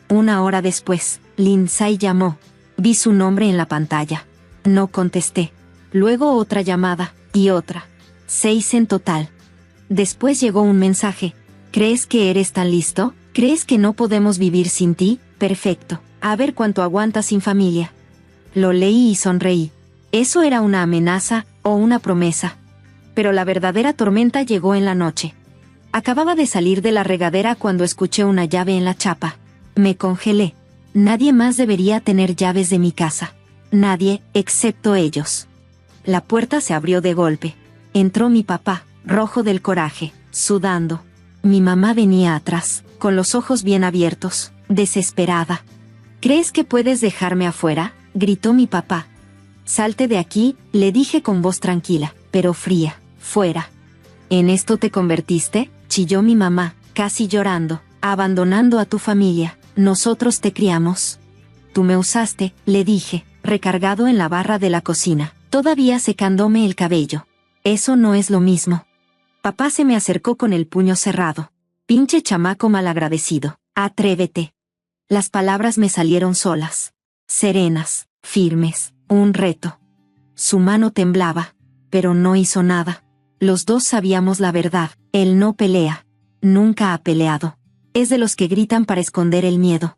Speaker 1: Una hora después, Lindsay llamó. Vi su nombre en la pantalla. No contesté. Luego otra llamada, y otra. 6 en total. Después llegó un mensaje. ¿Crees que eres tan listo? ¿Crees que no podemos vivir sin ti? Perfecto. A ver cuánto aguantas sin familia. Lo leí y sonreí. ¿Eso era una amenaza o una promesa? Pero la verdadera tormenta llegó en la noche. Acababa de salir de la regadera cuando escuché una llave en la chapa. Me congelé. Nadie más debería tener llaves de mi casa. Nadie, excepto ellos. La puerta se abrió de golpe. Entró mi papá, rojo del coraje, sudando. Mi mamá venía atrás, con los ojos bien abiertos, desesperada. ¿Crees que puedes dejarme afuera?, gritó mi papá. Salte de aquí, le dije con voz tranquila, pero fría. Fuera. ¿En esto te convertiste?, chilló mi mamá, casi llorando. Abandonando a tu familia, nosotros te criamos. Tú me usaste, le dije, recargado en la barra de la cocina, todavía secándome el cabello. Eso no es lo mismo. Papá se me acercó con el puño cerrado. Pinche chamaco malagradecido, atrévete. Las palabras me salieron solas. Serenas, firmes, un reto. Su mano temblaba, pero no hizo nada. Los dos sabíamos la verdad, él no pelea. Nunca ha peleado. Es de los que gritan para esconder el miedo.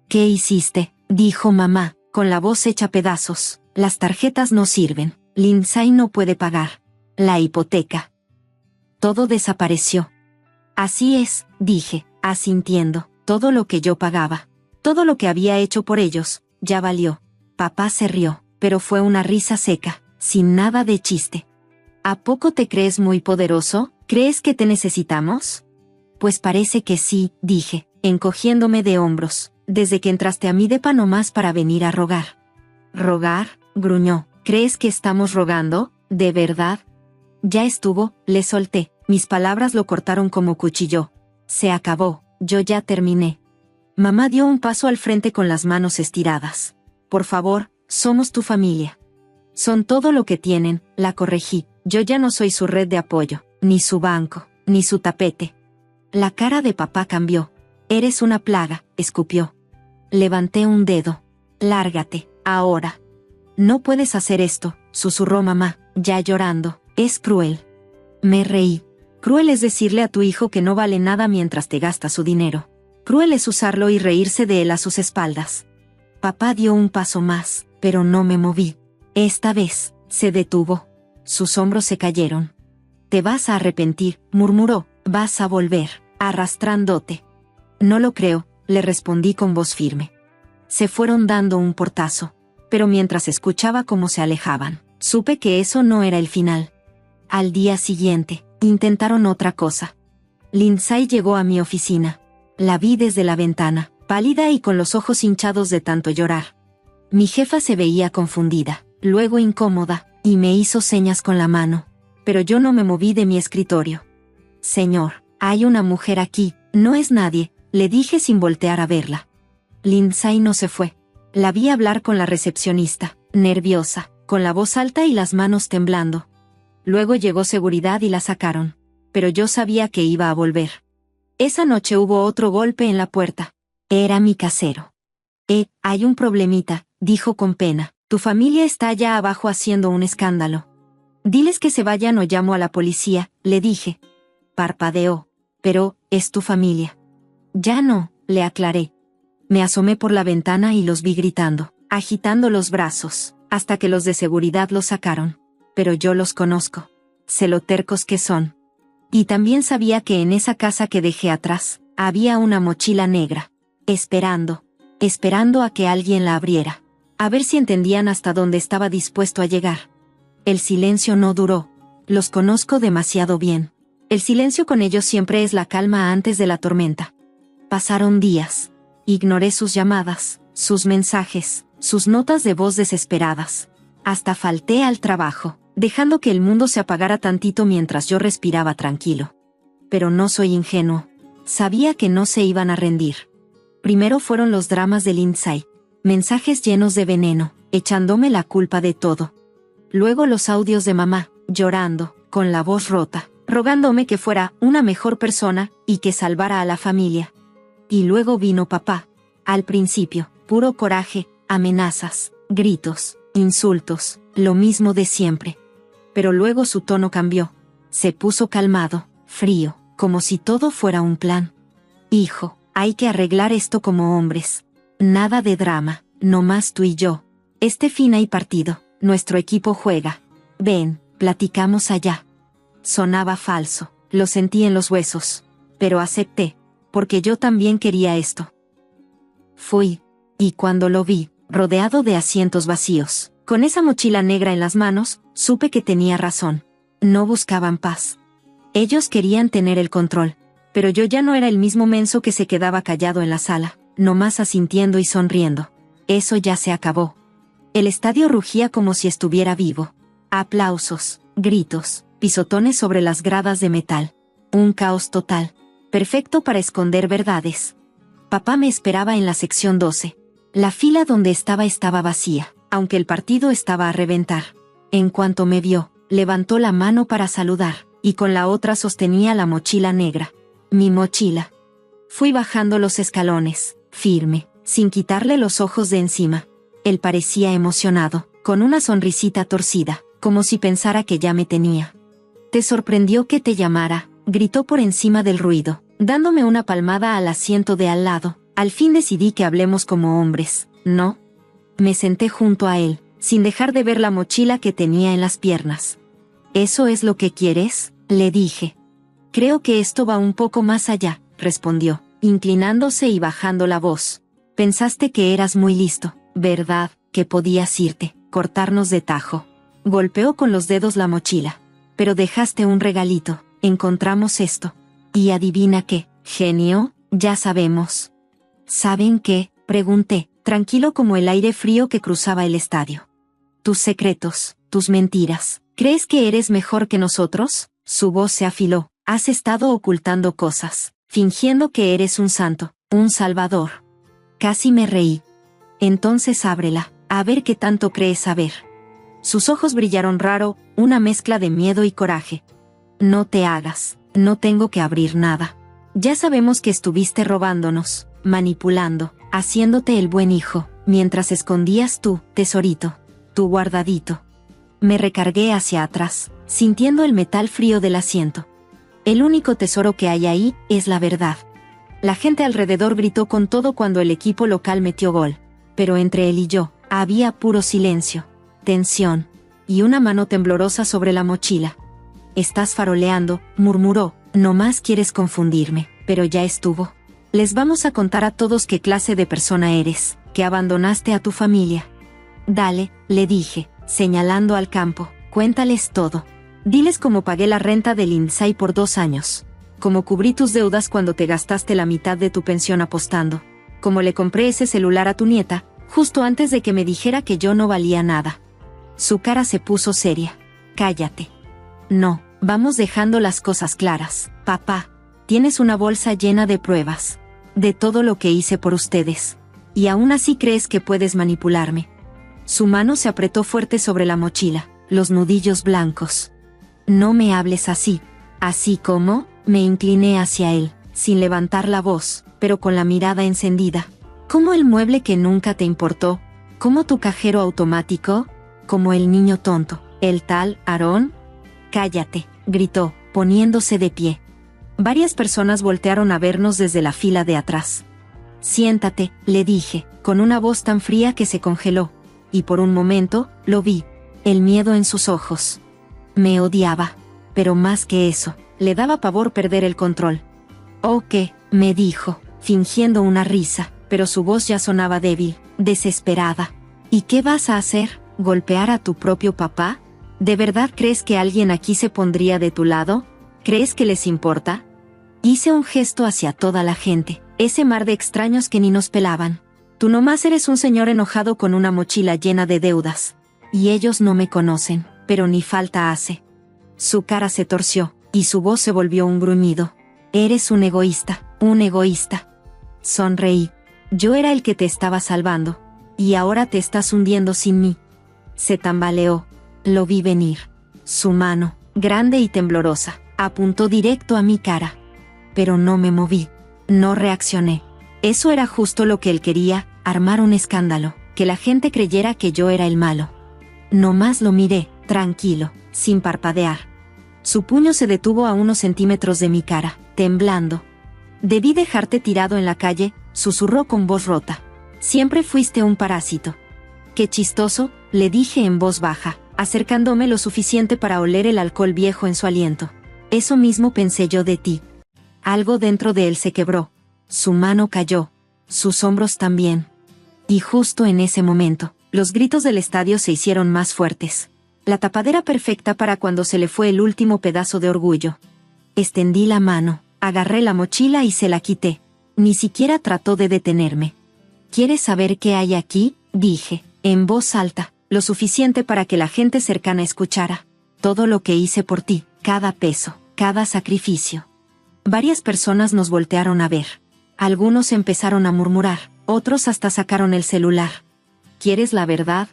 Speaker 1: ¿Qué hiciste?, dijo mamá, con la voz hecha pedazos. Las tarjetas no sirven. Lindsay no puede pagar. La hipoteca. Todo desapareció. Así es, dije, asintiendo. Todo lo que yo pagaba. Todo lo que había hecho por ellos, ya valió. Papá se rió, pero fue una risa seca, sin nada de chiste. ¿A poco te crees muy poderoso? ¿Crees que te necesitamos? Pues parece que sí, dije, encogiéndome de hombros, desde que entraste a mi depa nomás para venir a rogar. ¿Rogar?, gruñó. ¿Crees que estamos rogando? ¿De verdad? Ya estuvo, le solté. Mis palabras lo cortaron como cuchillo. Se acabó, yo ya terminé. Mamá dio un paso al frente con las manos estiradas. Por favor, somos tu familia. Son todo lo que tienen, la corregí. Yo ya no soy su red de apoyo, ni su banco, ni su tapete. La cara de papá cambió. Eres una plaga, escupió. Levanté un dedo. Lárgate, ahora. No puedes hacer esto, susurró mamá, ya llorando. Es cruel. Me reí. Cruel es decirle a tu hijo que no vale nada mientras te gasta su dinero. Cruel es usarlo y reírse de él a sus espaldas. Papá dio un paso más, pero no me moví. Esta vez, se detuvo. Sus hombros se cayeron. Te vas a arrepentir, murmuró. Vas a volver, arrastrándote. No lo creo, le respondí con voz firme. Se fueron dando un portazo, pero mientras escuchaba cómo se alejaban, supe que eso no era el final. Al día siguiente, intentaron otra cosa. Lindsay llegó a mi oficina. La vi desde la ventana, pálida y con los ojos hinchados de tanto llorar. Mi jefa se veía confundida, luego incómoda, y me hizo señas con la mano. Pero yo no me moví de mi escritorio. Señor, hay una mujer aquí, no es nadie, le dije sin voltear a verla. Lindsay no se fue. La vi hablar con la recepcionista, nerviosa, con la voz alta y las manos temblando. Luego llegó seguridad y la sacaron. Pero yo sabía que iba a volver. Esa noche hubo otro golpe en la puerta. Era mi casero. Hay un problemita, dijo con pena. Tu familia está allá abajo haciendo un escándalo. Diles que se vayan o llamo a la policía, le dije. Parpadeó. Pero, es tu familia. Ya no, le aclaré. Me asomé por la ventana y los vi gritando, agitando los brazos, hasta que los de seguridad los sacaron. Pero yo los conozco. Sé lo tercos que son. Y también sabía que en esa casa que dejé atrás, había una mochila negra. Esperando a que alguien la abriera. A ver si entendían hasta dónde estaba dispuesto a llegar. El silencio no duró. Los conozco demasiado bien. El silencio con ellos siempre es la calma antes de la tormenta. Pasaron días. Ignoré sus llamadas, sus mensajes, sus notas de voz desesperadas. Hasta falté al trabajo, dejando que el mundo se apagara tantito mientras yo respiraba tranquilo. Pero no soy ingenuo. Sabía que no se iban a rendir. Primero fueron los dramas de Lindsay. Mensajes llenos de veneno, echándome la culpa de todo. Luego los audios de mamá, llorando, con la voz rota, rogándome que fuera una mejor persona y que salvara a la familia. Y luego vino papá. Al principio, puro coraje, amenazas, gritos, insultos, lo mismo de siempre. Pero luego su tono cambió. Se puso calmado, frío, como si todo fuera un plan. Hijo, hay que arreglar esto como hombres. Nada de drama, nomás tú y yo. Este fin hay partido, nuestro equipo juega. Ven, platicamos allá. Sonaba falso, lo sentí en los huesos. Pero acepté, porque yo también quería esto. Fui, y cuando lo vi, rodeado de asientos vacíos, con esa mochila negra en las manos, supe que tenía razón. No buscaban paz. Ellos querían tener el control, pero yo ya no era el mismo menso que se quedaba callado en la sala, nomás asintiendo y sonriendo. Eso ya se acabó. El estadio rugía como si estuviera vivo. Aplausos, gritos, pisotones sobre las gradas de metal. Un caos total. Perfecto para esconder verdades. Papá me esperaba en la sección 12. La fila donde estaba vacía, aunque el partido estaba a reventar. En cuanto me vio, levantó la mano para saludar, y con la otra sostenía la mochila negra. Mi mochila. Fui bajando los escalones, firme, sin quitarle los ojos de encima. Él parecía emocionado, con una sonrisita torcida, como si pensara que ya me tenía. ¿Te sorprendió que te llamara?, gritó por encima del ruido, dándome una palmada al asiento de al lado. Al fin decidí que hablemos como hombres, ¿no? Me senté junto a él, sin dejar de ver la mochila que tenía en las piernas. ¿Eso es lo que quieres?, le dije. Creo que esto va un poco más allá, respondió, inclinándose y bajando la voz. Pensaste que eras muy listo, ¿verdad?, que podías irte, cortarnos de tajo. Golpeó con los dedos la mochila. Pero dejaste un regalito, encontramos esto. Y adivina qué, genio, ya sabemos. ¿Saben qué?, pregunté, tranquilo como el aire frío que cruzaba el estadio. Tus secretos, tus mentiras. ¿Crees que eres mejor que nosotros? Su voz se afiló. Has estado ocultando cosas, fingiendo que eres un santo, un salvador. Casi me reí. Entonces ábrela, a ver qué tanto crees saber. Sus ojos brillaron raro, una mezcla de miedo y coraje. No te hagas, no tengo que abrir nada. Ya sabemos que estuviste robándonos, manipulando, haciéndote el buen hijo, mientras escondías tu tesorito, tu guardadito. Me recargué hacia atrás, sintiendo el metal frío del asiento. El único tesoro que hay ahí es la verdad. La gente alrededor gritó con todo cuando el equipo local metió gol, pero entre él y yo, había puro silencio, tensión, y una mano temblorosa sobre la mochila. Estás faroleando, murmuró, nomás quieres confundirme, pero ya estuvo. Les vamos a contar a todos qué clase de persona eres, que abandonaste a tu familia. Dale, le dije, señalando al campo, cuéntales todo. Diles cómo pagué la renta de Lindsay por 2 años. Cómo cubrí tus deudas cuando te gastaste la mitad de tu pensión apostando. Cómo le compré ese celular a tu nieta, justo antes de que me dijera que yo no valía nada. Su cara se puso seria. Cállate. No, vamos dejando las cosas claras, papá. Tienes una bolsa llena de pruebas. De todo lo que hice por ustedes. Y aún así crees que puedes manipularme. Su mano se apretó fuerte sobre la mochila, los nudillos blancos. No me hables así. Así como, me incliné hacia él, sin levantar la voz, pero con la mirada encendida. ¿Como el mueble que nunca te importó? ¿Como tu cajero automático? ¿Como el niño tonto, el tal Aarón? Cállate, gritó, poniéndose de pie. Varias personas voltearon a vernos desde la fila de atrás. Siéntate, le dije, con una voz tan fría que se congeló. Y por un momento, lo vi, el miedo en sus ojos. Me odiaba, pero más que eso, le daba pavor perder el control. «¿Oh qué?», me dijo, fingiendo una risa, pero su voz ya sonaba débil, desesperada. «¿Y qué vas a hacer? ¿Golpear a tu propio papá? ¿De verdad crees que alguien aquí se pondría de tu lado? ¿Crees que les importa?» Hice un gesto hacia toda la gente, ese mar de extraños que ni nos pelaban. «Tú nomás eres un señor enojado con una mochila llena de deudas. Y ellos no me conocen, pero ni falta hace». Su cara se torció, y su voz se volvió un gruñido. «Eres un egoísta. Un egoísta. Sonreí. Yo era el que te estaba salvando. Y ahora te estás hundiendo sin mí. Se tambaleó. Lo vi venir. Su mano, grande y temblorosa, apuntó directo a mi cara. Pero no me moví. No reaccioné. Eso era justo lo que él quería, armar un escándalo, que la gente creyera que yo era el malo. Nomás lo miré, tranquilo, sin parpadear. Su puño se detuvo a unos centímetros de mi cara, temblando. Debí dejarte tirado en la calle, susurró con voz rota. Siempre fuiste un parásito. Qué chistoso, le dije en voz baja, acercándome lo suficiente para oler el alcohol viejo en su aliento. Eso mismo pensé yo de ti. Algo dentro de él se quebró. Su mano cayó. Sus hombros también. Y justo en ese momento, los gritos del estadio se hicieron más fuertes. La tapadera perfecta para cuando se le fue el último pedazo de orgullo. Extendí la mano, agarré la mochila y se la quité. Ni siquiera trató de detenerme. ¿Quieres saber qué hay aquí?, dije, en voz alta, lo suficiente para que la gente cercana escuchara. Todo lo que hice por ti, cada peso, cada sacrificio. Varias personas nos voltearon a ver. Algunos empezaron a murmurar, otros hasta sacaron el celular. ¿Quieres la verdad?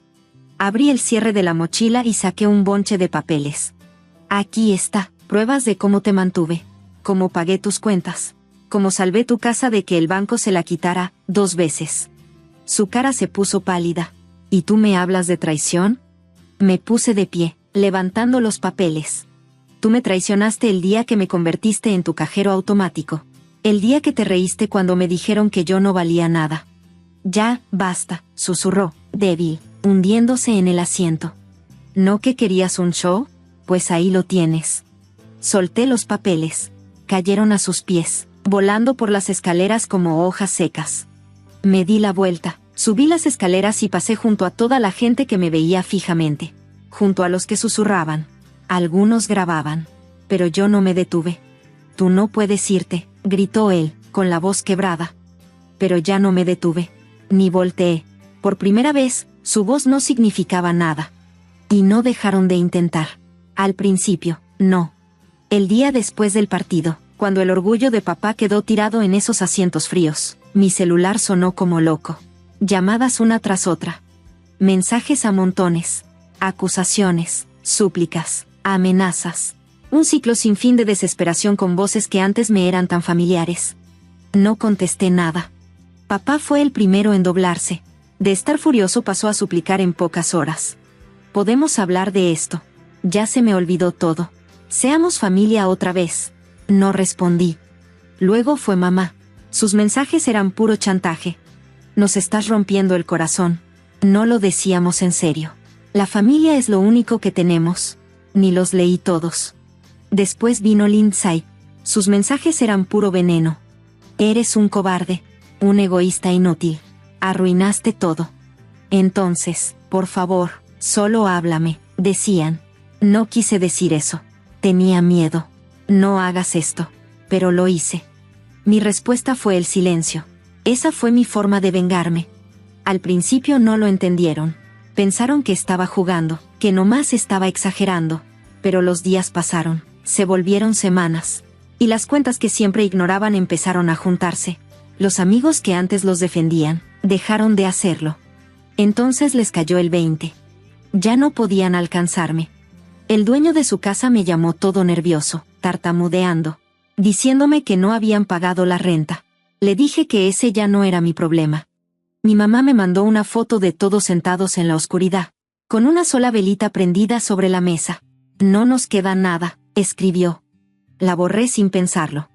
Speaker 1: Abrí el cierre de la mochila y saqué un bonche de papeles. Aquí está, pruebas de cómo te mantuve, cómo pagué tus cuentas, cómo salvé tu casa de que el banco se la quitara 2 veces. Su cara se puso pálida. ¿Y tú me hablas de traición? Me puse de pie, levantando los papeles. Tú me traicionaste el día que me convertiste en tu cajero automático. El día que te reíste cuando me dijeron que yo no valía nada. Ya, basta, susurró, débil, hundiéndose en el asiento. ¿No que querías un show? Pues ahí lo tienes. Solté los papeles. Cayeron a sus pies, volando por las escaleras como hojas secas. Me di la vuelta, subí las escaleras y pasé junto a toda la gente que me veía fijamente. Junto a los que susurraban. Algunos grababan. Pero yo no me detuve. Tú no puedes irte, gritó él, con la voz quebrada. Pero ya no me detuve. Ni volteé. Por primera vez, su voz no significaba nada. Y no dejaron de intentar. Al principio, no. El día después del partido, cuando el orgullo de papá quedó tirado en esos asientos fríos, mi celular sonó como loco. Llamadas una tras otra. Mensajes a montones. Acusaciones, súplicas, amenazas. Un ciclo sin fin de desesperación con voces que antes me eran tan familiares. No contesté nada. Papá fue el primero en doblarse. De estar furioso pasó a suplicar en pocas horas. Podemos hablar de esto. Ya se me olvidó todo. Seamos familia otra vez. No respondí. Luego fue mamá. Sus mensajes eran puro chantaje. Nos estás rompiendo el corazón. No lo decíamos en serio. La familia es lo único que tenemos. Ni los leí todos. Después vino Lindsay. Sus mensajes eran puro veneno. Eres un cobarde. Un egoísta inútil. Arruinaste todo. Entonces, por favor, solo háblame, decían. No quise decir eso. Tenía miedo. No hagas esto. Pero lo hice. Mi respuesta fue el silencio. Esa fue mi forma de vengarme. Al principio no lo entendieron. Pensaron que estaba jugando, que nomás estaba exagerando. Pero los días pasaron, se volvieron semanas. Y las cuentas que siempre ignoraban empezaron a juntarse. Los amigos que antes los defendían, dejaron de hacerlo. Entonces les cayó el 20. Ya no podían alcanzarme. El dueño de su casa me llamó todo nervioso, tartamudeando, diciéndome que no habían pagado la renta. Le dije que ese ya no era mi problema. Mi mamá me mandó una foto de todos sentados en la oscuridad, con una sola velita prendida sobre la mesa. No nos queda nada, escribió. La borré sin pensarlo.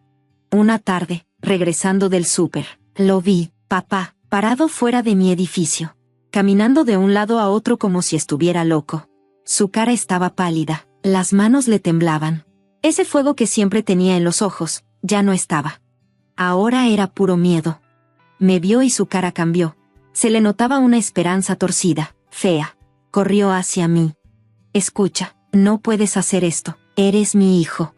Speaker 1: Una tarde, regresando del súper, lo vi, papá, parado fuera de mi edificio, caminando de un lado a otro como si estuviera loco. Su cara estaba pálida, las manos le temblaban. Ese fuego que siempre tenía en los ojos, ya no estaba. Ahora era puro miedo. Me vio y su cara cambió. Se le notaba una esperanza torcida, fea. Corrió hacia mí. Escucha, no puedes hacer esto, eres mi hijo.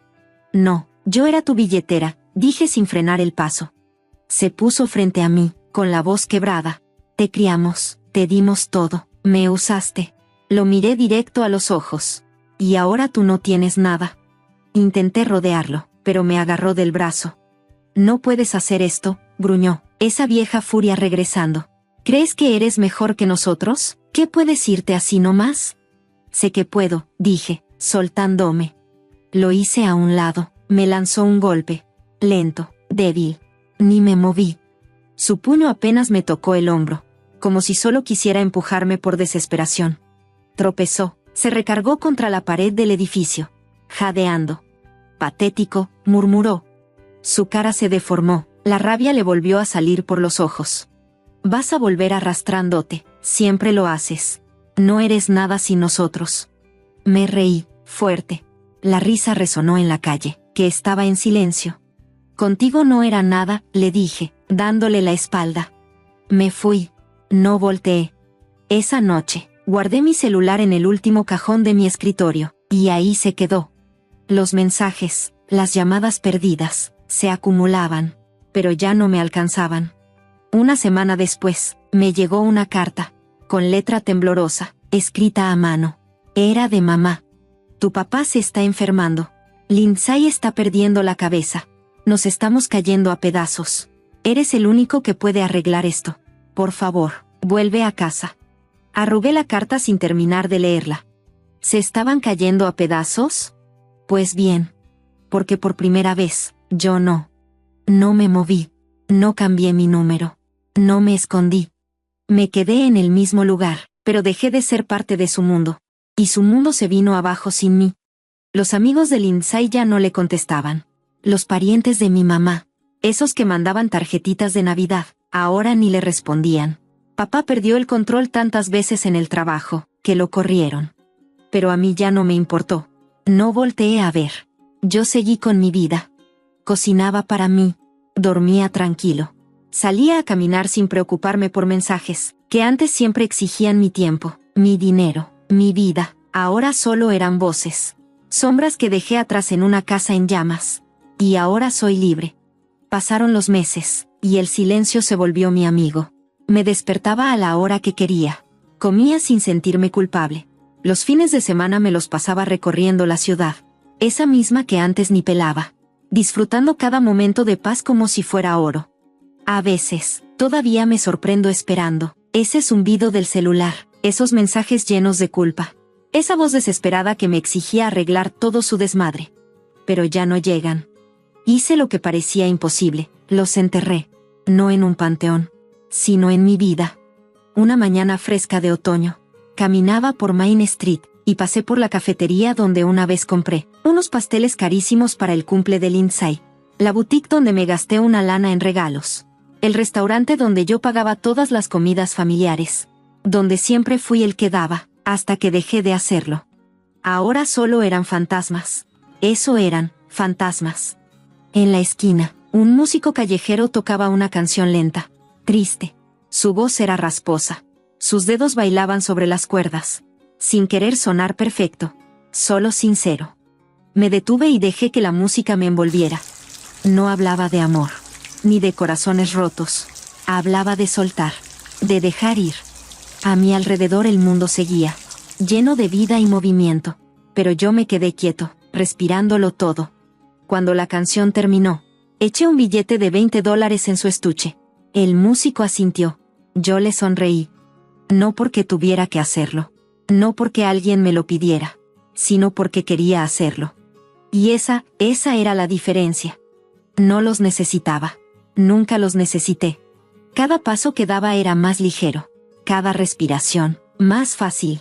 Speaker 1: No, yo era tu billetera, dije sin frenar el paso. Se puso frente a mí, con la voz quebrada. Te criamos, te dimos todo, me usaste. Lo miré directo a los ojos. Y ahora tú no tienes nada. Intenté rodearlo, pero me agarró del brazo. No puedes hacer esto, gruñó, esa vieja furia regresando. ¿Crees que eres mejor que nosotros? ¿Qué puedes irte así nomás? Sé que puedo, dije, soltándome. Lo hice a un lado, me lanzó un golpe. Lento, débil. Ni me moví. Su puño apenas me tocó el hombro, como si solo quisiera empujarme por desesperación. Tropezó, se recargó contra la pared del edificio, jadeando. Patético, murmuró. Su cara se deformó, la rabia le volvió a salir por los ojos. Vas a volver arrastrándote, siempre lo haces. No eres nada sin nosotros. Me reí, fuerte. La risa resonó en la calle, que estaba en silencio. Contigo no era nada, le dije, dándole la espalda. Me fui. No volteé. Esa noche, guardé mi celular en el último cajón de mi escritorio, y ahí se quedó. Los mensajes, las llamadas perdidas, se acumulaban, pero ya no me alcanzaban. Una semana después, me llegó una carta, con letra temblorosa, escrita a mano. Era de mamá. Tu papá se está enfermando. Lindsay está perdiendo la cabeza. Nos estamos cayendo a pedazos. Eres el único que puede arreglar esto. Por favor, vuelve a casa. Arrugué la carta sin terminar de leerla. ¿Se estaban cayendo a pedazos? Pues bien. Porque por primera vez, yo no. No me moví. No cambié mi número. No me escondí. Me quedé en el mismo lugar, pero dejé de ser parte de su mundo. Y su mundo se vino abajo sin mí. Los amigos de Lindsay ya no le contestaban. Los parientes de mi mamá, esos que mandaban tarjetitas de Navidad, ahora ni le respondían. Papá perdió el control tantas veces en el trabajo, que lo corrieron. Pero a mí ya no me importó. No volteé a ver. Yo seguí con mi vida. Cocinaba para mí. Dormía tranquilo. Salía a caminar sin preocuparme por mensajes, que antes siempre exigían mi tiempo, mi dinero, mi vida. Ahora solo eran voces. Sombras que dejé atrás en una casa en llamas. Y ahora soy libre. Pasaron los meses, y el silencio se volvió mi amigo. Me despertaba a la hora que quería. Comía sin sentirme culpable. Los fines de semana me los pasaba recorriendo la ciudad. Esa misma que antes ni pelaba. Disfrutando cada momento de paz como si fuera oro. A veces, todavía me sorprendo esperando. Ese zumbido del celular, esos mensajes llenos de culpa. Esa voz desesperada que me exigía arreglar todo su desmadre. Pero ya no llegan. Hice lo que parecía imposible, los enterré. No en un panteón, sino en mi vida. Una mañana fresca de otoño, caminaba por Main Street, y pasé por la cafetería donde una vez compré unos pasteles carísimos para el cumple de Lindsay. La boutique donde me gasté una lana en regalos. El restaurante donde yo pagaba todas las comidas familiares. Donde siempre fui el que daba, hasta que dejé de hacerlo. Ahora solo eran fantasmas. Eso eran, fantasmas. En la esquina, un músico callejero tocaba una canción lenta, triste. Su voz era rasposa. Sus dedos bailaban sobre las cuerdas. Sin querer sonar perfecto, solo sincero. Me detuve y dejé que la música me envolviera. No hablaba de amor, ni de corazones rotos. Hablaba de soltar, de dejar ir. A mi alrededor el mundo seguía, lleno de vida y movimiento. Pero yo me quedé quieto, respirándolo todo. Cuando la canción terminó, eché un billete de $20 en su estuche. El músico asintió. Yo le sonreí. No porque tuviera que hacerlo. No porque alguien me lo pidiera. Sino porque quería hacerlo. Y esa era la diferencia. No los necesitaba. Nunca los necesité. Cada paso que daba era más ligero. Cada respiración, más fácil.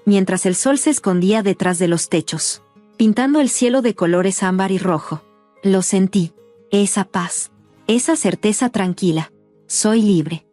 Speaker 1: Mientras el sol se escondía detrás de los techos, pintando el cielo de colores ámbar y rojo. Lo sentí. Esa paz. Esa certeza tranquila. Soy libre.